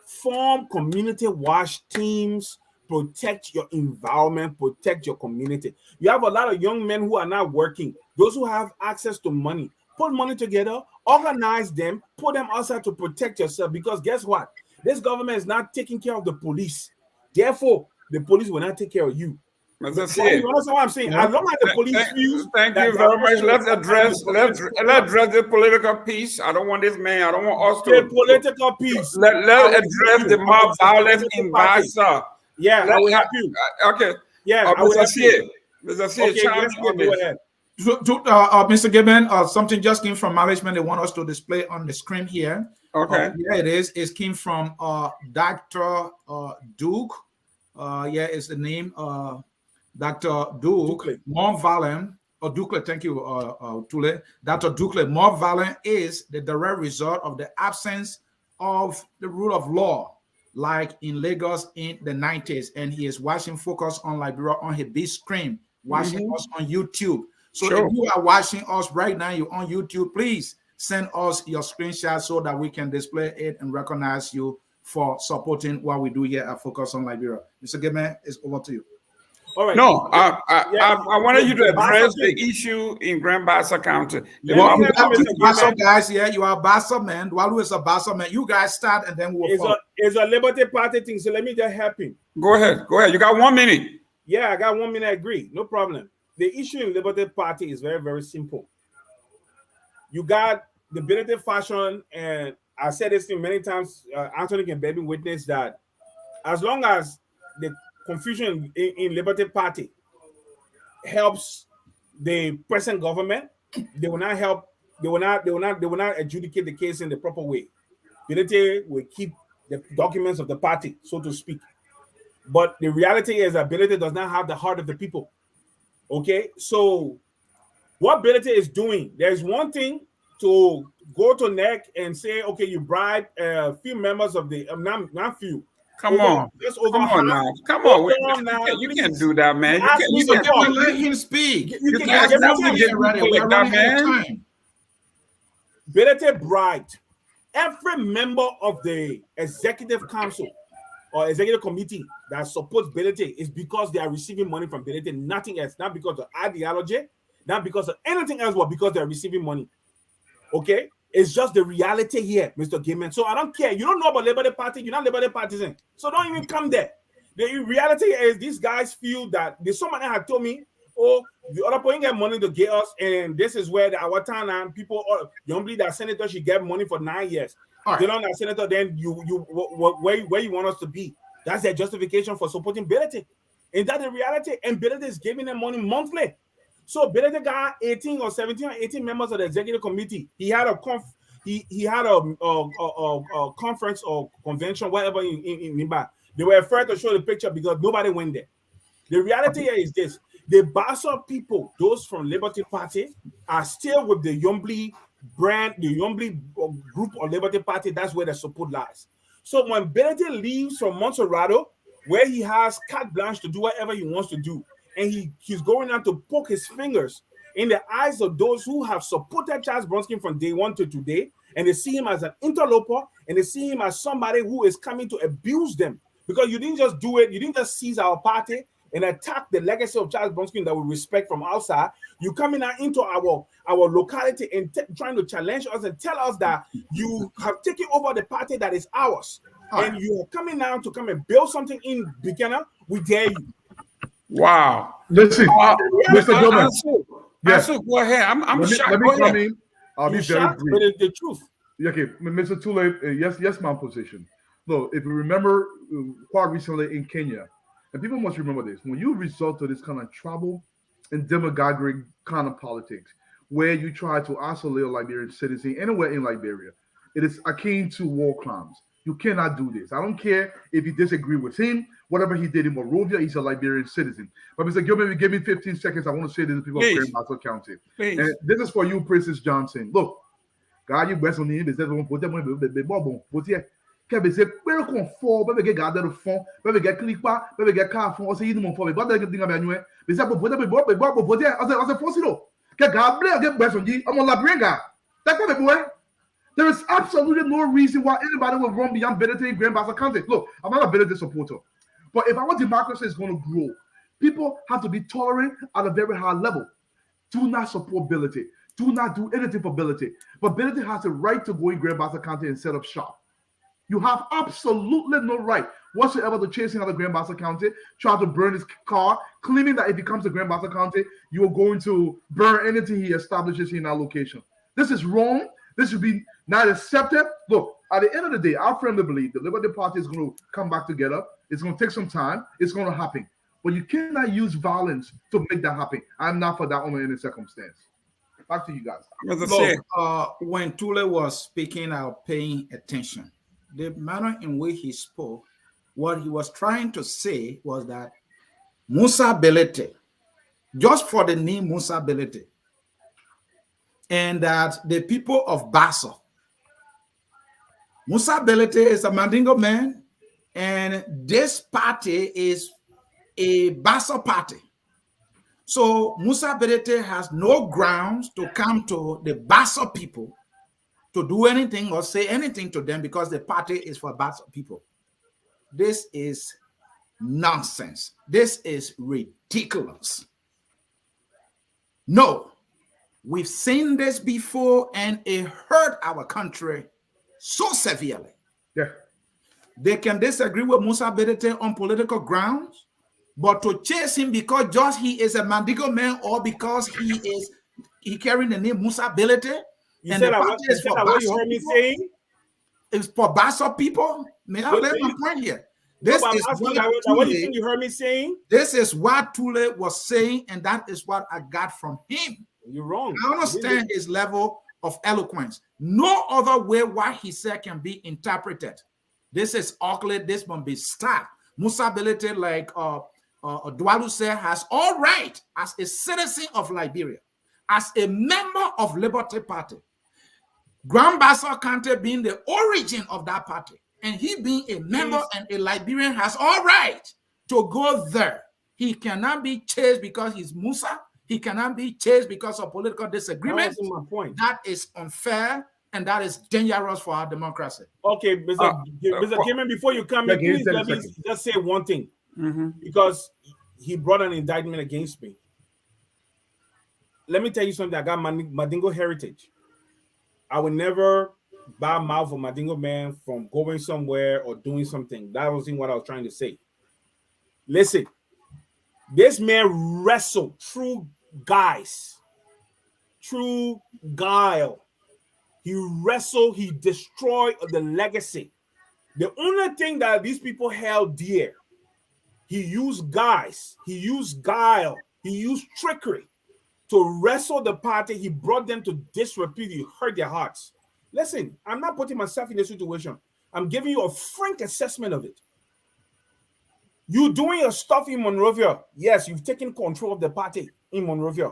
S3: form community watch teams, protect your environment, protect your community. You have a lot of young men who are not working. Those who have access to money, put money together, organize them, put them outside to protect yourself. Because guess what? This government is not taking care of the police. Therefore, the police will not take care of you. You understand what I'm saying? As long as the police feel.
S1: Thank you very much. Let's address the political piece. I don't want this man. I don't want us to.
S3: The political piece.
S1: Let's address the mob violence in Bassa.
S3: Yeah, I will help you.
S1: Okay.
S3: Yeah,
S1: Mr. Sieh, chime in.
S3: Go ahead.
S4: Mr. Gibbon, something just came from management. They want us to display on the screen here.
S1: Okay.
S4: Yeah, it is. It came from Dr. Duke. It's the name. Dr. Duke. More violent. Duke, thank you, Tulay. Dr. Duke, more violent is the direct result of the absence of the rule of law, like in Lagos in the 90s. And he is watching Focus on Liberia on his big screen, watching us on YouTube. So if you are watching us right now, you're on YouTube, please send us your screenshot so that we can display it and recognize you for supporting what we do here at Focus on Liberia. Mr. Gayman, it's over to you.
S3: All right.
S1: No, I wanted you to address the issue in Grand Bassa County.
S4: Bassa guys, you are Bassa man. Dualu is a Bassa man. You guys start and then we'll follow.
S3: It's a Liberty Party thing, so let me just help him.
S1: Go ahead. You got 1 minute.
S3: Yeah, I got 1 minute. I agree. No problem. The issue in Liberty Party is very, very simple. You got the ability fashion, and I said this thing many times. Ansony can bear me witness that as long as the confusion in Liberty Party helps the present government, they will not help. They will not adjudicate the case in the proper way. Ability will keep the documents of the party, so to speak. But the reality is that Ability does not have the heart of the people. Okay, so what Ability is doing, there's one thing to go to NEC and say, okay, you bribe a few members of the not few.
S1: Come on now. You can't do that, man.
S4: You can't let him speak. You can't get ready. We're running out of time.
S3: Ability bribed every member of the executive council or executive committee that supports Ability is because they are receiving money from Ability, nothing else. Not because of ideology, not because of anything else, but because they're receiving money. Okay? It's just the reality here, Mr. Gayman. So I don't care. You don't know about Liberty Party. You're not Liberty partisan. So don't even come there. The reality is these guys feel that somebody had told me, oh, the other point get money to get us, and this is where our town and people, you don't believe that senator should get money for 9 years. Right. You know that senator, then where you want us to be. That's their justification for supporting Ability. And that's the reality. And Ability is giving them money monthly. So Ability got 18 or 17 or 18 members of the executive committee. He had a he had a conference or convention, whatever in Nimba. They were afraid to show the picture because nobody went there. The reality here is this: the Bassa people, those from Liberty Party, are still with the Yombly brand, the Yombly group or Liberty Party. That's where the support lies. So when Benedict leaves from Montserrado, where he has carte blanche to do whatever he wants to do, and he's going out to poke his fingers in the eyes of those who have supported Charles Brumskine from day one to today, and they see him as an interloper, and they see him as somebody who is coming to abuse them. Because you didn't just do it, you didn't just seize our party and attack the legacy of Charles Brumskine that we respect from outside. You coming out into our locality and trying to challenge us and tell us that you have taken over the party that is ours. And you are coming now to come and build something in Buchanan. We dare you.
S1: Wow.
S2: Listen, Mr. Gilman.
S1: Yes. Go ahead. I'm shocked.
S2: Let me come in. I'll be very brief.
S3: But it's the truth.
S2: Okay, Mr. Tulay, yes, my position. Look, if you remember quite recently in Kenya, and people must remember this, when you resort to this kind of trouble and demagogic kind of politics, where you try to isolate a Liberian citizen anywhere in Liberia, it is akin to war crimes. You cannot do this. I don't care if you disagree with him, whatever he did in Monrovia, he's a Liberian citizen. But Mr. Gilman, give me 15 seconds. I want to say this to people of Grand Bassa County.
S1: Please.
S2: And this is for you, Princess Johnson. Look, God, you best on the image. Kebe se pere confort, bebe get garder de fond, bebe get clipa, bebe get car fond, ose yidimo fond, bebe get dinga benwe, be se bo vote, ose fosilo. Ke gable get best on di, amon la bringa. That's what boy. There is absolutely no reason why anybody will run beyond Benedict in Grand Bassa County. Look, I'm not a Benedict supporter, but if our democracy is going to grow, people have to be tolerant at a very high level. Do not support Benedict. Do not do anything for Benedict. But Benedict has the right to go in Grand Bassa County and set up shop. You have absolutely no right whatsoever to chase him out of Grand Bassa County, try to burn his car, claiming that if he comes to Grand Bassa County, you are going to burn anything he establishes in that location. This is wrong. This should be not accepted. Look, at the end of the day, I firmly believe the Liberty Party is going to come back together. It's going to take some time. It's going to happen. But you cannot use violence to make that happen. I'm not for that under any circumstance. Back to you guys.
S4: Look, when Tulay was speaking, I was paying attention. The manner in which he spoke, what he was trying to say was that Musa Belete, just for the name Musa Belete, and that the people of Bassa, Musa Belete is a Mandingo man, and this party is a Bassa party. So Musa Belete has no grounds to come to the Bassa people to do anything or say anything to them because the party is for Bassa people. This is nonsense. This is ridiculous. No, we've seen this before and it hurt our country so severely.
S2: Yeah.
S4: They can disagree with Musa Belete on political grounds, but to chase him because just he is a Mandingo man or because he carrying the name Musa Belete,
S3: you said what you heard me saying?
S4: It's for Bassa people. May I let my point here? This is
S3: what you heard me saying.
S4: This is what Tulay was saying, and that is what I got from him.
S3: You're wrong.
S4: I understand his level of eloquence. No other way what he said can be interpreted. This is ugly. This must be stopped. Musa Belete, like Dualu said, has all right as a citizen of Liberia, as a member of Liberty Party. Grand Bassa County being the origin of that party, and he being a member and a Liberian has all right to go there. He cannot be chased because he's Musa. He cannot be chased because of political disagreement.
S3: That's my point.
S4: That is unfair and that is dangerous for our democracy.
S3: Okay, Mr. Gayman, before you come in, please let me just say one thing. Because he brought an indictment against me. Let me tell you something. I got Mandingo heritage. I would never mouth a Mandingo man from going somewhere or doing something. That wasn't what I was trying to say. Listen, this man wrestled through guys, through guile. He wrestled, he destroyed the legacy. The only thing that these people held dear, he used guys, he used guile, he used trickery to wrestle the party. He brought them to disrepute. He hurt their hearts. Listen, I'm not putting myself in a situation. I'm giving you a frank assessment of it. You doing your stuff in Monrovia. Yes, you've taken control of the party in Monrovia.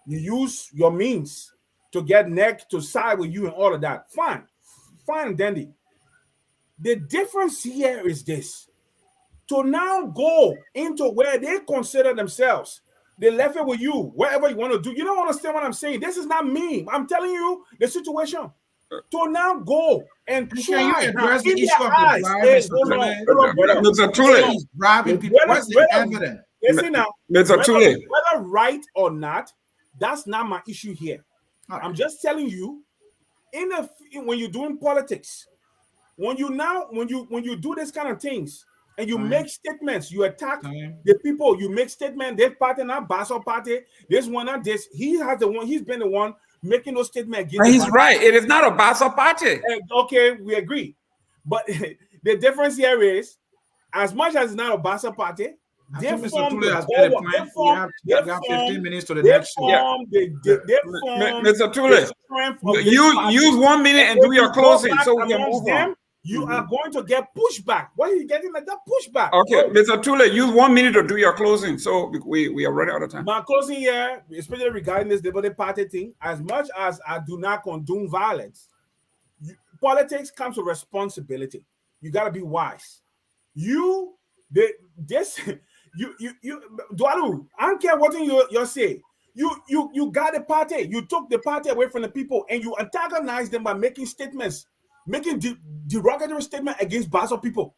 S3: You use your means to get NEC to side with you and all of that. Fine. Fine and dandy. The difference here is this. To now go into where they consider themselves, they left it with you, wherever you want to do. You don't understand what I'm saying. This is not me. I'm telling you the situation. To now go and try
S4: address the
S3: in
S4: issue
S3: their
S4: of the
S3: eyes.
S4: bribe,
S3: Hey,
S4: Mr.
S3: hold on,
S4: Tulay?
S3: hold on, brother.
S1: Mr. Tulay.
S4: He's bribing people. What's the evidence?
S3: Listen now,
S1: Mr. Tulay.
S3: whether right or not, that's not my issue here.
S4: Right.
S3: I'm just telling you, when you're doing politics, when you do this kind of things and you make statements, you attack the people, you make statements, this party not Basel party, this one not this. He's been the one making those statements against.
S1: He's right. It is not a Basel party.
S3: Okay, we agree. But the difference here is, as much as it's not a Basel party, they formed
S4: we have 15 minutes to the next show.
S1: Mr. Tulay, you use 1 minute and do your closing so we can move on.
S3: You are going to get pushback. What are you getting like that pushback?
S1: Okay, Mr. Tulay, use 1 minute to do your closing so we are running out of time.
S3: My closing here, especially regarding this Liberty Party thing, as much as I do not condone violence, politics comes with responsibility. You got to be wise. Dualu, I don't care what you say. You got the party. You took the party away from the people and you antagonized them by making statements, making derogatory statement against Basel people.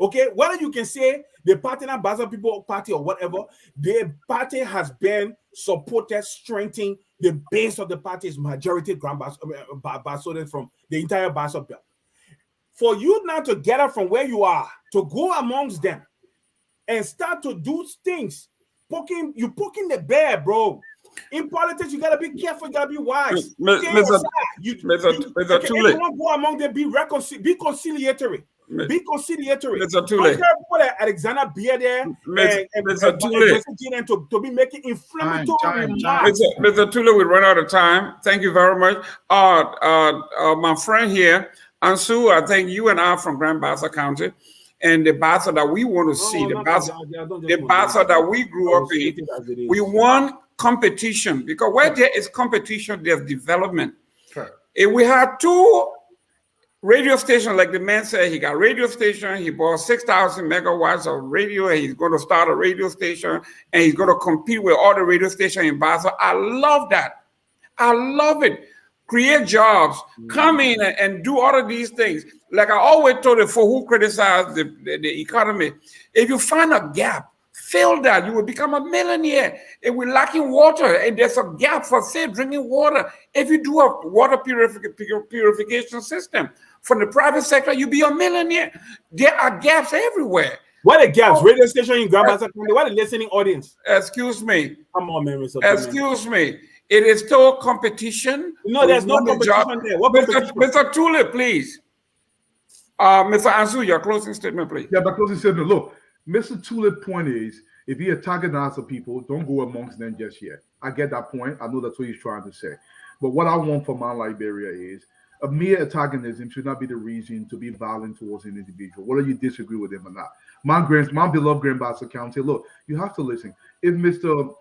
S3: Okay, whether you can say the party not Basel people party or whatever, the party has been supported, strengthening the base of the party is majority Grand Basel from the entire Basel belt. For you now to get up from where you are to go amongst them and start to do things, poking the bear, bro. In politics, you gotta be careful, you gotta be wise.
S1: Mr. Tulay.
S3: Everyone go among them, be conciliatory. Be conciliatory.
S1: Mr. Tulay.
S3: Put Alexander Beer there
S1: Mr. Tulay.
S3: to be making inflammatory remarks.
S1: Mr. Tulay, we run out of time. Thank you very much. My friend here, Ansu, I think you and I are from Grand Bassa County. And the Bassa that we want to see, the Bassa that we grew up in, we want competition, because where there is competition, there's development.
S2: Sure.
S1: If we had 2 radio stations, like the man said, he got radio station, he bought 6,000 megawatts of radio, and he's going to start a radio station, and he's going to compete with all the radio stations in Bassa. I love that. I love it. Create jobs, come in and do all of these things. Like I always told you, for who criticize the economy, if you find a gap, fill that, you will become a millionaire. If we're lacking water and there's a gap for safe drinking water, if you do a water purification system from the private sector, you'll be a millionaire. There are gaps everywhere.
S3: What are the gaps? Radio station in Grand Bassa County. What are the listening audience?
S1: Excuse me.
S3: Come on, man.
S1: Excuse me. It is still competition.
S3: No, there's no competition there. What
S1: Mr. Tulay, please. Mr. Ansu, your closing statement, please.
S2: Yeah, my closing statement. Look, Mr. Tulay's point is, if he antagonizes people, don't go amongst them just yet. I get that point. I know that's what he's trying to say. But what I want for my Liberia is, a mere antagonism should not be the reason to be violent towards an individual, whether you disagree with him or not. My beloved Grand Bassa County, look, you have to listen.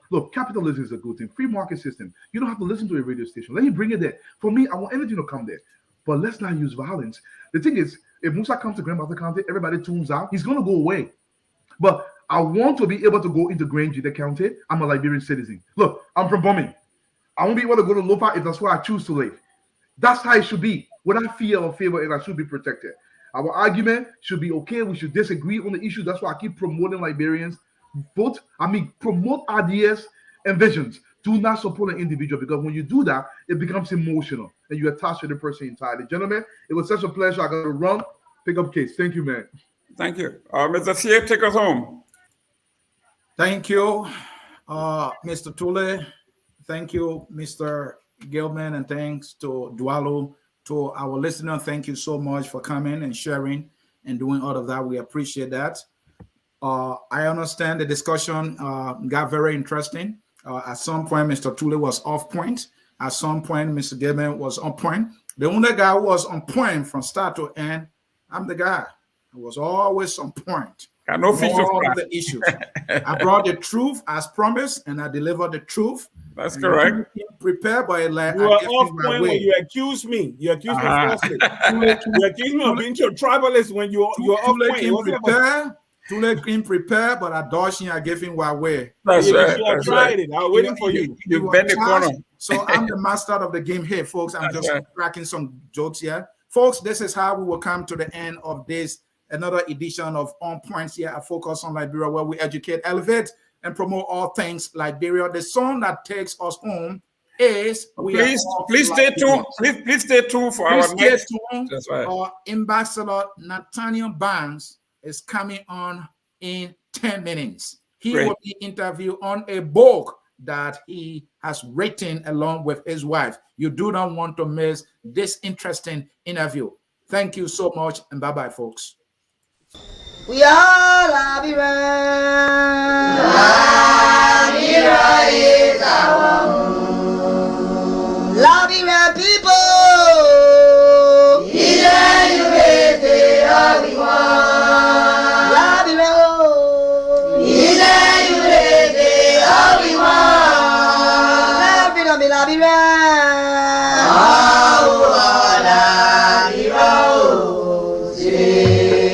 S2: Look, capitalism is a good thing. Free market system. You don't have to listen to a radio station. Let me bring it there. For me, I want everything to come there. But let's not use violence. The thing is, if Musa comes to Grand Bassa County, everybody tunes out. He's going to go away. But I want to be able to go into Grand County. I'm a Liberian citizen. Look, I'm from Bombing. I won't be able to go to Lopa if that's where I choose to live. That's how it should be, without fear or favor, and I should be protected. Our argument should be okay. We should disagree on the issue. That's why I keep promoting Liberians. Promote ideas and visions. Do not support an individual, because when you do that, it becomes emotional and you attach to the person entirely. Gentlemen, it was such a pleasure. I got to run, pick up case. Thank you, man.
S1: Thank you. Mr. Sieh, take us home.
S4: Thank you, Mr. Tulay. Thank you, Mr. Gayman, and thanks to Dualu. To our listener, thank you so much for coming and sharing and doing all of that. We appreciate that. I understand the discussion got very interesting. At some point, Mr. Tulay was off point. At some point, Mr. Gibbon was on point. The only guy who was on point from start to end, I'm the guy. I was always on point.
S1: Got no feature
S4: all of the issues. I brought the truth as promised, and I delivered the truth.
S1: That's correct.
S4: Prepare, but like
S3: you are off point when you accuse me. You accuse me falsely. You accuse me of being a tribalist when you're off point.
S4: Tulay came prepared, but I dodged him. I gave him my way.
S1: That's right.
S3: I tried it. I was waiting for you.
S1: You bend the corner.
S4: So I'm the master of the game here, folks. I'm just cracking some jokes here. Folks, this is how we will come to the end of this, another edition of On Points here at Focus on Liberia, where we educate, elevate, and promote all things Liberia. The song that takes us home is
S1: please stay tuned. Please stay tuned for our next.
S4: That's right. Our Ambassador Nathaniel Banks is coming on in 10 minutes. He will be interviewed on a book that he has written along with his wife. You do not want to miss this interesting interview. Thank you so much, and bye-bye, folks.
S5: We are Liberia. Liberia is our home.